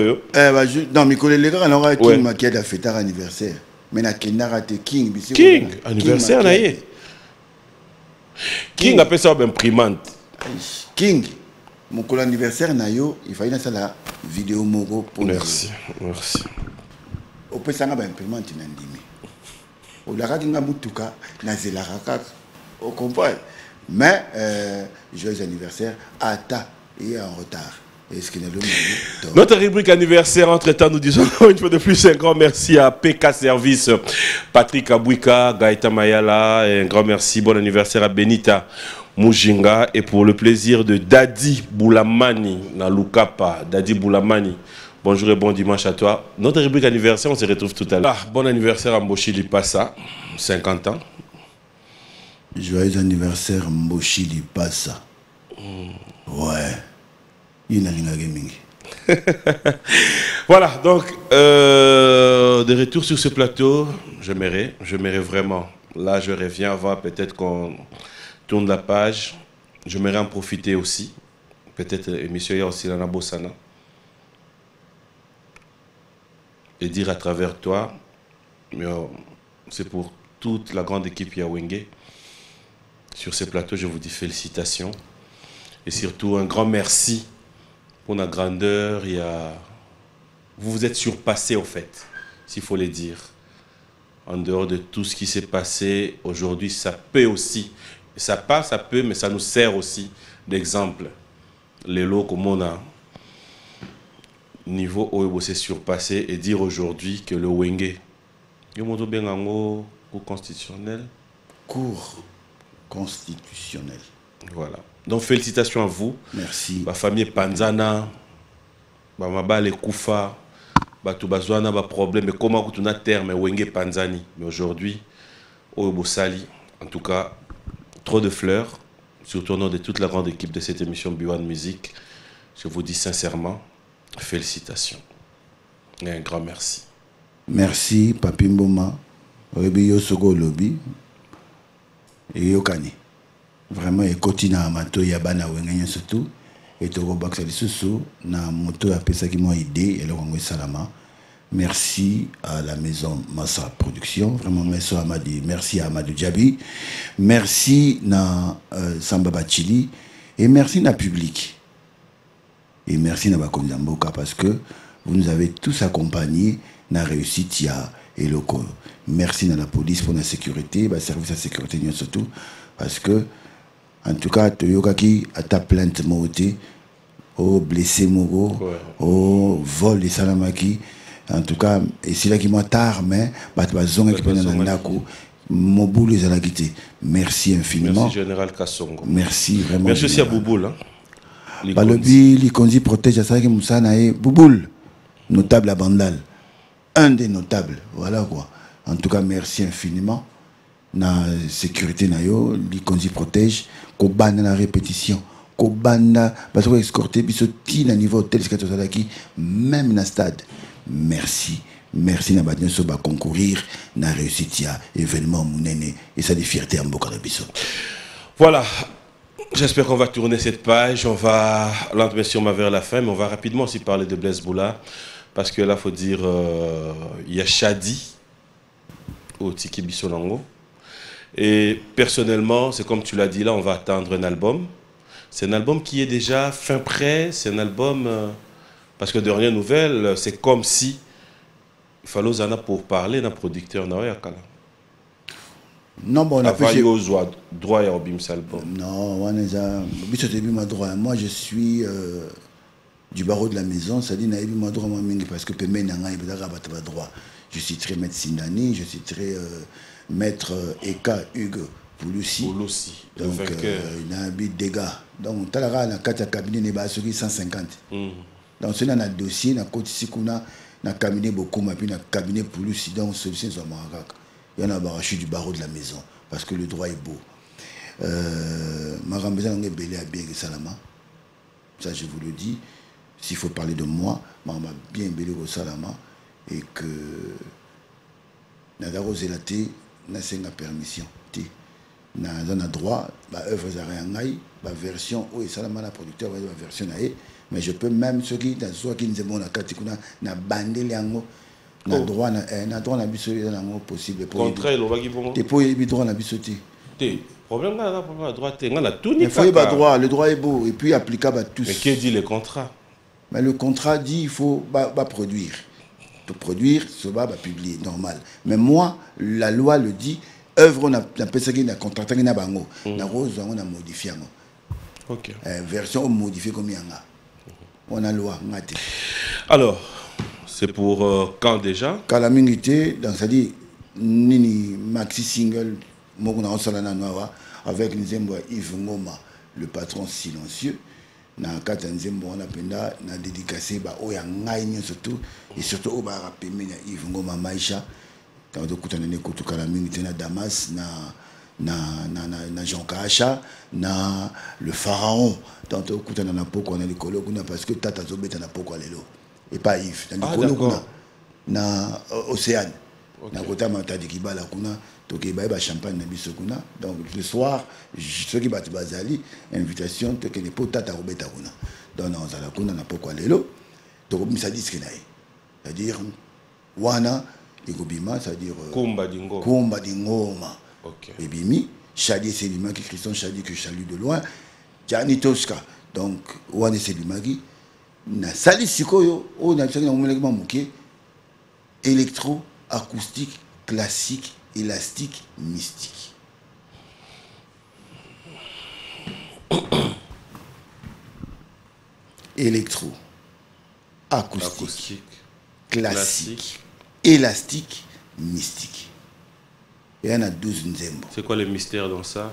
Non, mais quand les gars, on aura King Makia a fait anniversaire. Mais na Kenara te King. King, anniversaire, na ye. King appelle ça imprimante. King, mon col anniversaire, na yo, il fallait ça la vidéo mogo pour merci. Merci. Au peut ça na imprimante na ndimi. Au la rakinga mutuka na zela rakaka. Au comprend. Mais, joyeux anniversaire, Ata est en retard. Est-ce qu'il y a le moment? Notre rubrique anniversaire, entre-temps, nous disons une fois de plus un grand merci à PK Service, Patrick Abouika, Gaëta Mayala, et un grand merci, bon anniversaire à Benita Mujinga, et pour le plaisir de Dadi Boulamani, dans Lukapa, Dadi Boulamani. Bonjour et bon dimanche à toi. Notre rubrique anniversaire, on se retrouve tout à l'heure. Bon anniversaire à Mboshi Lipasa, 50 ans. Joyeux anniversaire Mboshi Lipasa. Ouais. Il n'a rien gaming. Voilà, donc, de retour sur ce plateau, j'aimerais vraiment. Là, je reviens avant peut-être qu'on tourne la page. J'aimerais en profiter aussi. Peut-être, monsieur, il y a aussi Lana Bossana. Et dire à travers toi, c'est pour toute la grande équipe Yawenge. Sur ces plateaux, je vous dis félicitations. Et surtout, un grand merci pour la grandeur. Vous vous êtes surpassé, au fait, s'il faut le dire. En dehors de tout ce qui s'est passé, aujourd'hui, ça peut aussi. Ça passe, ça peut, mais ça nous sert aussi d'exemple. Les lots comme on a, niveau où s'est surpassé, et dire aujourd'hui que le Wenge, il y a un cours constitutionnel. Cours constitutionnel. Voilà. Donc félicitations à vous. Merci. Ma famille Panzana, ma les Koufa, tout bazouana ba problème. Mais comment tu as terme Wenge Panzani. Mais aujourd'hui, au Bossali, en tout cas, trop de fleurs. Surtout au nom de toute la grande équipe de cette émission B1 Music. Je vous dis sincèrement, félicitations. Et un grand merci. Merci, Papi Mboma. Rebiyo Sogo Lobby. Et Yokani. Vraiment, il continue à mato yabana wengenye surtout. Et Togo Baksa Sous na moto a pesa qui m'a aidé et le Rangwe Salama. Merci à la maison Massa Production. Vraiment, merci à Amadi. Merci à Amadou Djabi. Merci à Samba Bachili. Et merci à public. Et merci à Bakonzamboka parce que vous nous avez tous accompagnés dans la réussite et le corps. Merci à la police pour la sécurité, le service de sécurité surtout. Parce que, en tout cas, Toyoka qui a ta plainte moté, au blessé Mogo, au vol de Salamaki. En tout cas, et c'est là qui m'a tard, mais merci infiniment. Merci Général Kassongo. Merci vraiment. Merci aussi à Bouboul. Hein. Balobi, Likonzi protège à ça qui Moussana Bouboul, notable à Bandal. Un des notables, voilà quoi. En tout cas, merci infiniment. Na sécurité na yo, Likonzi protège, Kobana la répétition. Kobana, parce que escorté bisoti na niveau tel que qui même na stade. Merci. Merci na badne so ba concourir na réussite ya événement munene et ça des fierté en boka biso. Voilà. J'espère qu'on va tourner cette page. On va lentement sûrement vers la fin, mais on va rapidement aussi parler de Blaise Boula parce que là faut dire il y a Shadi au Tiki Bisonango. Et personnellement, c'est comme tu l'as dit là, on va attendre un album. C'est un album qui est déjà fin prêt. C'est un album... parce que dernière nouvelle, c'est comme si il fallait Zana pour parler d'un producteur. Non, bon, on a fait droit à Obim Salbum. Non, on est à droit. Moi, je suis du barreau de la maison. Ça dit que droit parce que droit. Je suis très maître Sindani, je suis très maître Eka Hugues Pouloussi. Donc, il y a un dégâts. Donc, il y a un cabinet de 150. Donc, c'est un dossier, un cabinet beaucoup, puis un cabinet Pouloussi. Donc, solution sur Marakak. Il y en a un du barreau de la maison, parce que le droit est beau. Marambeza est belé à bien Salama. Ça, je vous le dis. S'il faut parler de moi, Marambeza bien belé au Salama. Et que Nadaro Zelaté n'a pas permission. N'a droit, œuvre Zarangaï, version, oui, Salama, la producteur, la version, mais je peux même, ceux qui sont qui nous ont na bandé les angles. Na droit na bisoté dans l'angle possible. Contraire, le droit qui vont. T'es pour y droit na bisoté. Problème là, le droit, on a tout. Il faut y droit, le droit est beau et puis applicable à tous. Mais qui dit le contrat? Mais le contrat dit il faut produire. Pour produire, ça va publier, normal. Mais moi, la loi le dit, œuvre, on a pensé qu'on a contracté, on a bango. La rose, on a modifié. Ok. Version, on modifie comme il y a. On a loi, on a été. Alors, c'est pour quand déjà? Quand la minute, donc ça dit, nini maxi single, Moguna Osalana Noa, avec Nzembo Yves Ngoma, le patron silencieux. Na kata Nzembo on apenda na dédicacé ba oya ngai surtout et surtout au ba rappeler na Yves Ngoma Maisha dans de kutana ne kutuka la minute na Damas na Jean Kacha na le pharaon dans de kutana na poko na likolo kuna parce que tata zobeta na poko lelo et pas Yves na likolo kuna na Océane na kota matadi kibala kuna donc il y a champagne na biso kuna donc le soir ceux qui battent bazali invitation te que ne pas tata robeta kuna donc on a la kuna na poko lelo donc ça dit ce qu'il a c'est-à-dire wana ikobima c'est-à-dire kumba dingoma OK et bimi Chadi Selima qui Christian Chadi que je salue de loin Jani Tosca donc wana Selima qui na sali sikoyo o na tsanga momelekema moké électro acoustique classique élastique, mystique. Électro, acoustique, classique, élastique, mystique. Il y en a 12 nzembo. C'est quoi le mystère dans ça?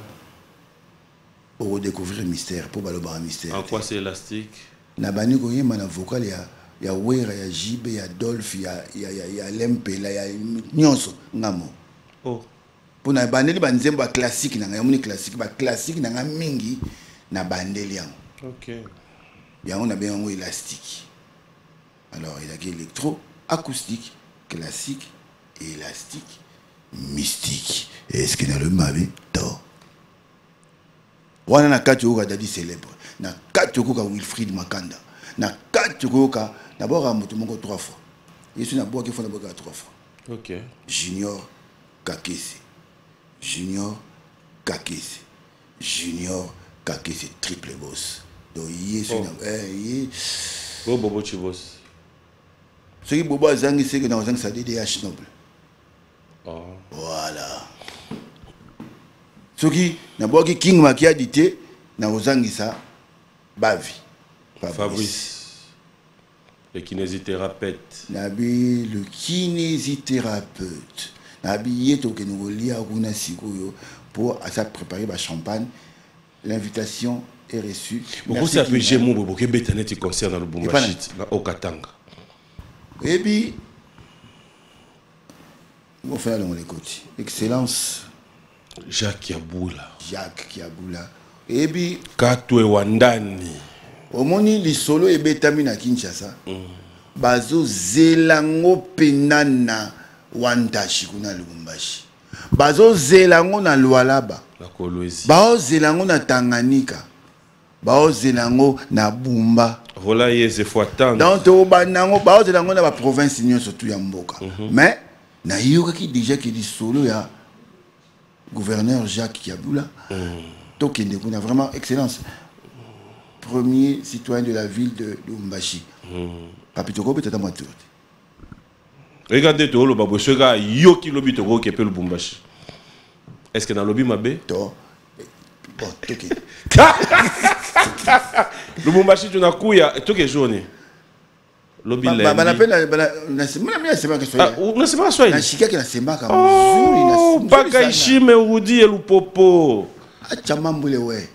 Pour redécouvrir le mystère, pour baloba un mystère. En quoi c'est élastique? Na bani ko yema na vocal ya Wera, ya Jibe, ya Dolph, ya Lempe, ya Nyonso ngamo. Oh. Pour na bandeli banzembo classique na ngamuni classique na mingi na bandeli yango. OK. Bien on a bien un élastique. Alors il y a électro, acoustique, classique, élastique, mystique. Est-ce qu'il y a le mabe to? Wana na kati oka dadi célèbre. Na kati oka Wilfried Makanda. Na kati oka d'abord à moto moko 3 fois. Je suis na bois qui font na bois 3 fois. OK. Junior Kakese, Junior Kakese, Junior Kakese, triple boss. Donc, il est sur Bobo Chibos. Ce qui est Bobo Azangi, c'est que dans un ça DDH noble. Oh. Voilà. Ce qui n'a pas King Makia dit, n'a Ozangi ça, Bavi. Fabrice. Le kinésithérapeute. Nabi, le kinésithérapeute. Habillé tout que nous lions pour à ça préparer la champagne. L'invitation est reçue. Pourquoi ça fait Gémon Bobo qui bétanet concert dans le Bombachit au Katanga? Et puis on fait dans les côtés. Excellence. Jacques Kiaboula. Et puis Katwe Wandani. Au moni li solo et bétamina Kinshasa. Bazo zelango penana. Wantashi kuna Lubumbashi. Bazo zelango na Lualaba. La Kolwezi. Bao zelango na Tanganyika. Bao zelango na Bumba. Voilà, c'est fois tant. Dans to banango bao zelango na ba province nyo surtout ya mboka. Mais na yoka ki déjà qui dit solo ya gouverneur Jacques Kiaboula. Donc il a vraiment excellence. premier citoyen de la ville de Lubumbashi. Papitoko peut-être à moi tout. Regardez tout le babo ce gars yo qui lobby Togo qui peut le Lubumbashi. Est-ce que dans le lobby mabé? Bon, ok. Lubumbashi tu n'as couille tout que journée. Lobby là. Bah na sema que Ah, on sait pas soit. na shika que na sema ka Oh, baka ishime urudi elupopo. Acha mambule we.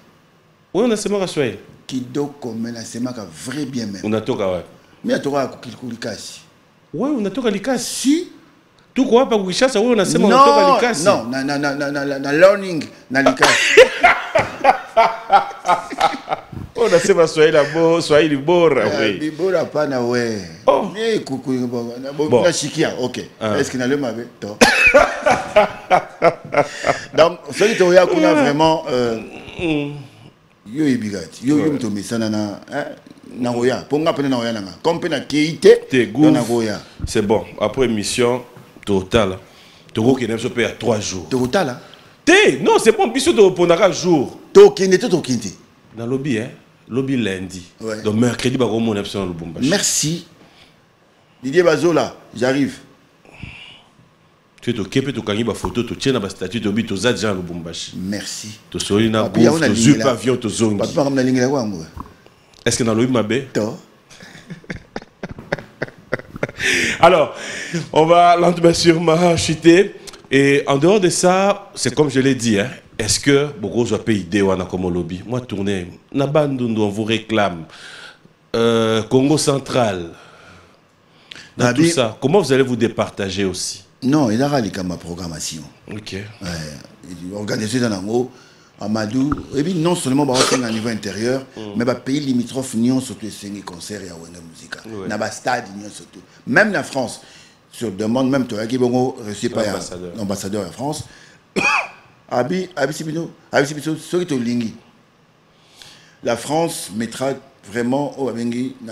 Oui, on sait pas soit. Kidoko mais na sema ka vrai bien même. On a toka ouais. Mais atoka kulikasi. Ouais, on a toka likasi. Si Tu crois pas que ça on a sema on a toka likasi. Non, na learning na likasi. On a sema soit la bo, soit il bora oui. Bibora pana we. Oh. Ni kuku Bon. na shikia. OK. Est-ce qu'il a le mabe? Donc, ce qui te kuna vraiment yo ibigati. Yo mto misana na oya. Ponga pena na oya nanga. Comme pena keite Te goût. na oya. C'est bon. Après émission totale. Togo qui n'aime se payer à 3 jours. Totala. Té, non, c'est bon, biso de répondre à jour. Tokinde to tokinde. Dans le lobby, hein? Lobby lundi. Ouais. Donc mercredi, bah, mon option le Lubumbashi. Merci. Didier Bazola, j'arrive. Tu es au Québec, tu as une photo, tu tiens dans la statue, tu as déjà Jean Lubumbashi. Merci. Tu as une Papi, on a bouffe, tu ligne as là. un avion, tu as un Papa comme la ligne là wangu. Est-ce que dans le lobby, ma baie? To. Alors, on va lentement sûrement chuter. Et en dehors de ça, c'est comme je l'ai dit, hein, est-ce que beaucoup de pays idée comme au lobby? Moi, tourner, Nabandundu, on vous réclame. Congo central. Dans Nabi- tout ça, comment vous allez vous départager aussi? Non, il a rallié ma programmation. Ok. Organisé dans l'ango, Amadou, et puis non seulement à niveau intérieur, mais les pays limitrophes n'y ont surtout 5 concerts et Wenga Musica. Ouais. Dans les stades, n'y ont surtout. Même la France, sur demande, même toi, qui est reçu par l'ambassadeur de France, Abi Sibino, ce qui est Lingui. La France mettra vraiment dans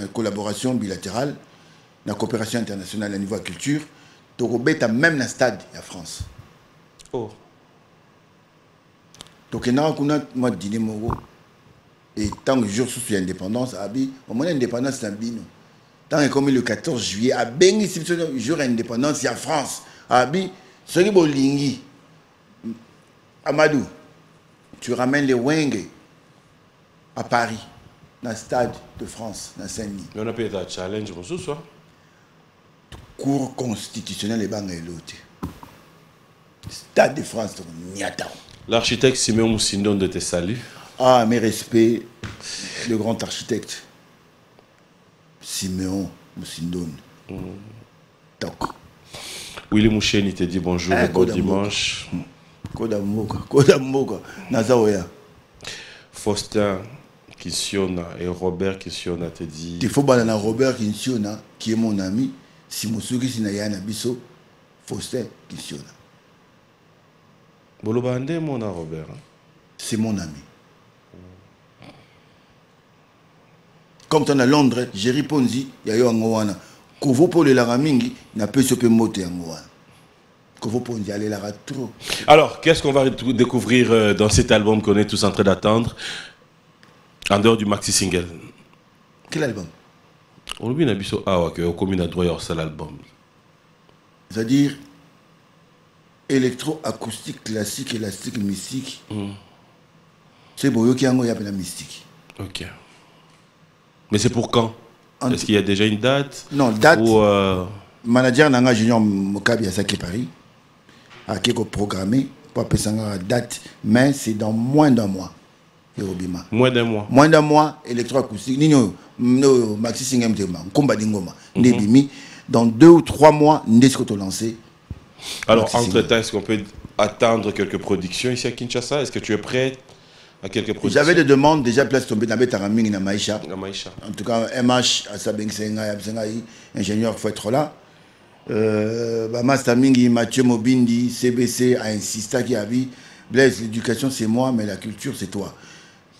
la collaboration bilatérale, dans la coopération internationale à niveau de la culture, Togobeta même dans le stade de la France. Oh. Donc, il y a un dîner mogo. Et tant que jour sous l'indépendance, au moins l'indépendance, c'est un bino. Tant que comme le 14 juillet, à Bengi, c'est le jour d'indépendance, il y a France. Ce qui est Lingui. Amadou, tu ramènes les Wenge à Paris, dans le stade de France, dans Saint-Denis. Mais on a peut-être un challenge pour ce soir. Cour constitutionnelle et Bangalore. Stade de France, Niata. L'architecte Simeon Moussindon de te salue. Ah, mes respects, le grand architecte Simeon Moussindon. Tok. Willy Moucheni te dit bonjour et bon dimanche. Kodamoka, Nazaoya. Faustin Kissiona et Robert Kissiona te dit. Il faut banana Robert Kissiona, qui est mon ami. Si Moussouri Sinayana Bisso, Faustin Kissiona. Bolobande, mon Robert. C'est mon ami. Comme tu es à Londres, j'ai répondu, il y a eu un Gowana. Quand vous parlez la ramingi, n'a pas se peut monter en Gowana. Quand vous parlez aller la trop. Alors, qu'est-ce qu'on va découvrir dans cet album qu'on est tous en train d'attendre, en dehors du maxi single? Quel album? On a vu que au commune à droit sur l'album. C'est-à-dire électro-acoustique, classique, élastique, mystique. C'est Boyo qui a la mystique. Ok. Mais c'est pour quand? Est-ce qu'il y a déjà une date? Non, date. Ou Manager Nanga Junior Mokabi à Saki Paris a programmé pour appeler ça une date, mais c'est dans moins d'un mois. Moins d'un mois. Moins d'un mois, électroacoustique. Nino, Maxi Singem Tema, Komba Dingoma, Nebimi. Dans 2 ou 3 mois, Nescoto lancé. Alors, entre-temps, est-ce qu'on peut attendre quelques productions ici à Kinshasa? Est-ce que tu es prêt à quelques productions? J'avais des demandes déjà place tombée dans Betaraming et dans Maïcha. En tout cas, MH, Asabeng Senga, ingénieur, il faut être là. Master Mingi, Mathieu Mobindi, CBC a insisté qu'il y avait Blaise, l'éducation c'est moi, mais la culture c'est toi.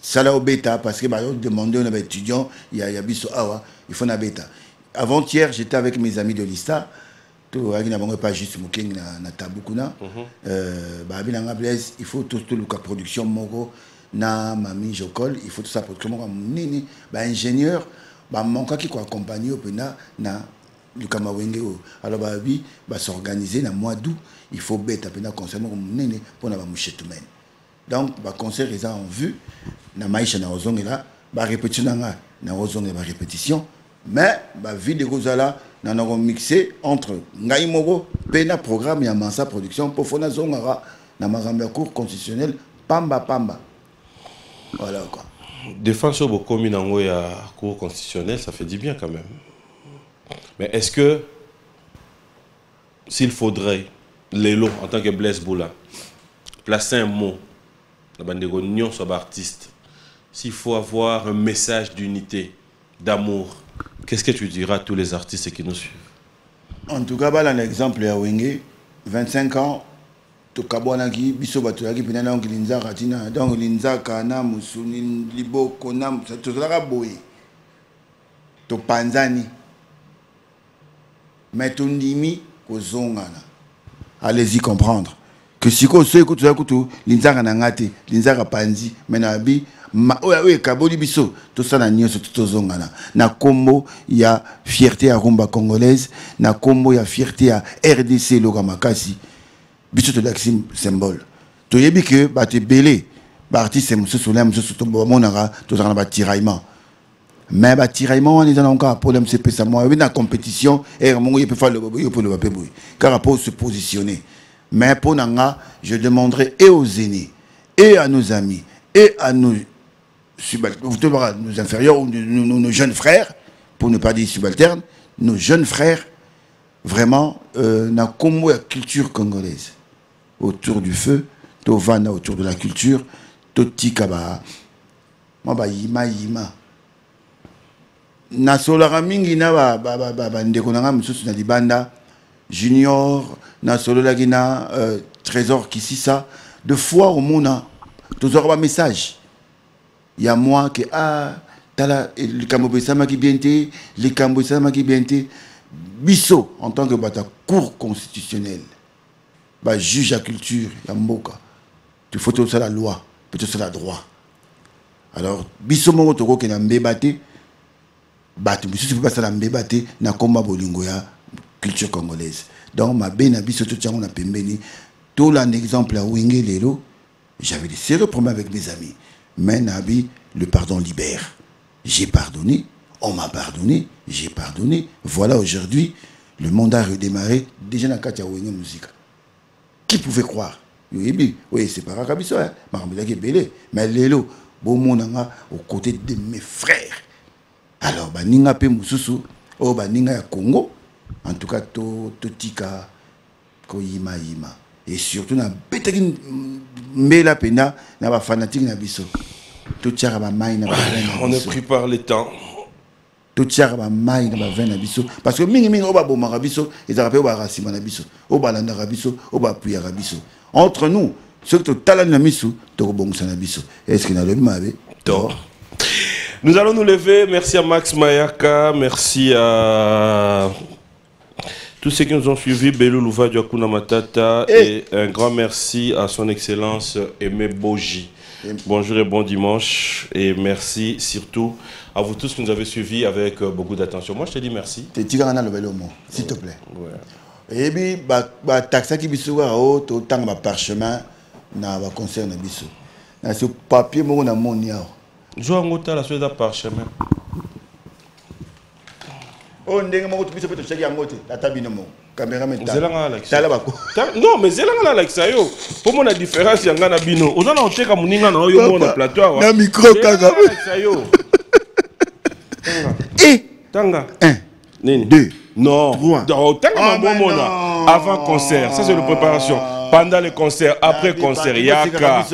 Ça là au bêta, parce que on demandait, on avait étudiant, il y a Bisso Awa, il faut un bêta. Avant-hier, j'étais avec mes amis de l'ISTA, pas juste Mouking na Tabukuna. Blaise, il faut tout le cas production, Mogo, na mami jokol il faut tout ça pour comment nini ba ingénieur ba manka qui ko accompagner opena na lukama wenge alors ba bi ba s'organiser na mois d'août il faut bête apena concert comme nini pour na ba mouchetumen donc ba concert ils en vue na maisha na ozonge là ba répétition na ozonge ba répétition mais ba vidéo kozala na na mixé entre ngai moko pena programme ya Mansa production pour fona zongara na marambe cour constitutionnel pamba voilà quoi. Défense au commune en haut à cour constitutionnelle, ça fait du bien quand même. Mais est-ce que s'il faudrait Lélo en tant que Blaise Boula placer un mot la bande de Nyon sur artiste, s'il faut avoir un message d'unité, d'amour, qu'est-ce que tu diras à tous les artistes qui nous suivent? En tout cas, un exemple à Wenge, 25 ans. To kabwanaki biso bato yaki pena na linza katina donc linza kana musuni libo kona to zaka boye to panzani mais to ndimi kozongana allez-y comprendre que si ko so écoute linza kana ngati linza ka panzi menabi oya kaboli biso to sana nyoso to zongana na kombo ya fierté ya rumba congolaise na kombo ya fierté ya RDC loka makasi biso to daxim symbole to yebi que ba te belé ba artiste musu solem musu to monara to zana ba tiraillement mais ba tiraillement on est dans encore problème c'est ça moi na compétition et mon il peut faire le bobo pour le bobo car pour se positionner mais pour nanga je demanderai et aux aînés et à nos amis et à nos nos inférieurs ou nos jeunes frères pour ne pas dire subalternes nos jeunes frères vraiment na combo la culture congolaise autour du feu, to vana autour de la culture, to tikaba, ma ba yima. Na solara mingi na ba ndeko na msusu na libanda, junior, na solola gina trésor qui si ça, de fois au monde, to zora message. Il y a moi que tala le kambo sama ki bienté, le kambo sama ki bienté, biso en tant que bata cour constitutionnelle. Bah, juge la culture, il y a mboka. Tu faut tout ça la loi, peut-être ça la droit. Alors, biso mongo toko ke na mbebate, batu biso tu peux pas ça na mbebate na komba bolingo ya culture congolaise. Donc ma bena biso tout tchango na pembeni, tout l'un exemple à Wenge Lelo, j'avais des sérieux problèmes avec mes amis. Mais nabi le pardon libère. J'ai pardonné, on m'a pardonné, j'ai pardonné. Voilà aujourd'hui le monde a redémarré déjà dans Katia Wenge musique. Qui pouvait croire? Oui, c'est pas Rakabiso, hein. Mais Lélo, bon monanga aux côtés de mes frères. Alors, bah, ninga pe mususu, oh, bah, ninga ya Congo, en tout cas, to tika, ko yima. Et surtout, na betekin mbela pena, na ba fanatique na biso. To tiara ba mai na ba on ne prie par le temps. To tiara ba mai na ba vena biso. Parce que mingi oba bo marabiso, ils rappellent oba rasima na biso, oba landa rabiso, oba puya rabiso. Entre nous, ceux qui talent na biso, to bon sana biso. Est-ce qu'il a le mabe? Tort. Nous allons nous lever. Merci à Max Mayaka, merci à tous ceux qui nous ont suivis, Belou Louva Diakuna Matata, et un grand merci à son excellence Aimé Boji. Bonjour et bon dimanche, et merci surtout à vous tous qui nous avez suivis avec beaucoup d'attention. Moi je te dis merci. T'es tirana le bel mot, s'il te plaît. Et puis bah taxa qui bisuwa au temps ba parchemin na ba concert na biso. Na ce papier mo na monia. Joa ngota la suite parchemin. Oh ndenge mo to biso peut chaki ngote la tabine mo. Caméraman Zelanga Alex. Tala bako. Non mais Zelanga Alex yo. Pour mon la différence yanga na bino. Ozana oteka muninga na yo mo na plateau. Na micro kaka. Tanga. 1 2 non, 3. Avant concert, ça c'est la préparation. Pendant le concert, après concert, Yaka,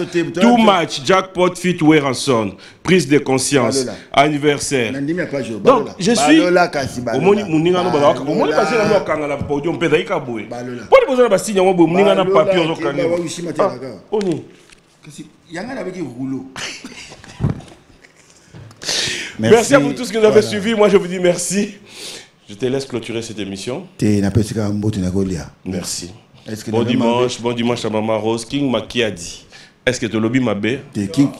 tout match, jackpot, fit, Weranson, prise de conscience, anniversaire. Donc, je suis. Au moins, Mouninga no bala. Au moins, parce que la kanga la podium peda ika boy. Pour les besoins de signer, on peut Mouninga na papier au kanga. Oni. Yanga avec rouleau. Merci à vous tous qui nous avez suivis. Moi, je vous dis merci. Je te laisse clôturer cette émission. Merci. Bon dimanche à Maman Rose, King Makiadi. Est-ce que tu lobby ma bé?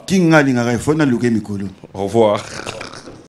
Qui n'a pas de Au revoir.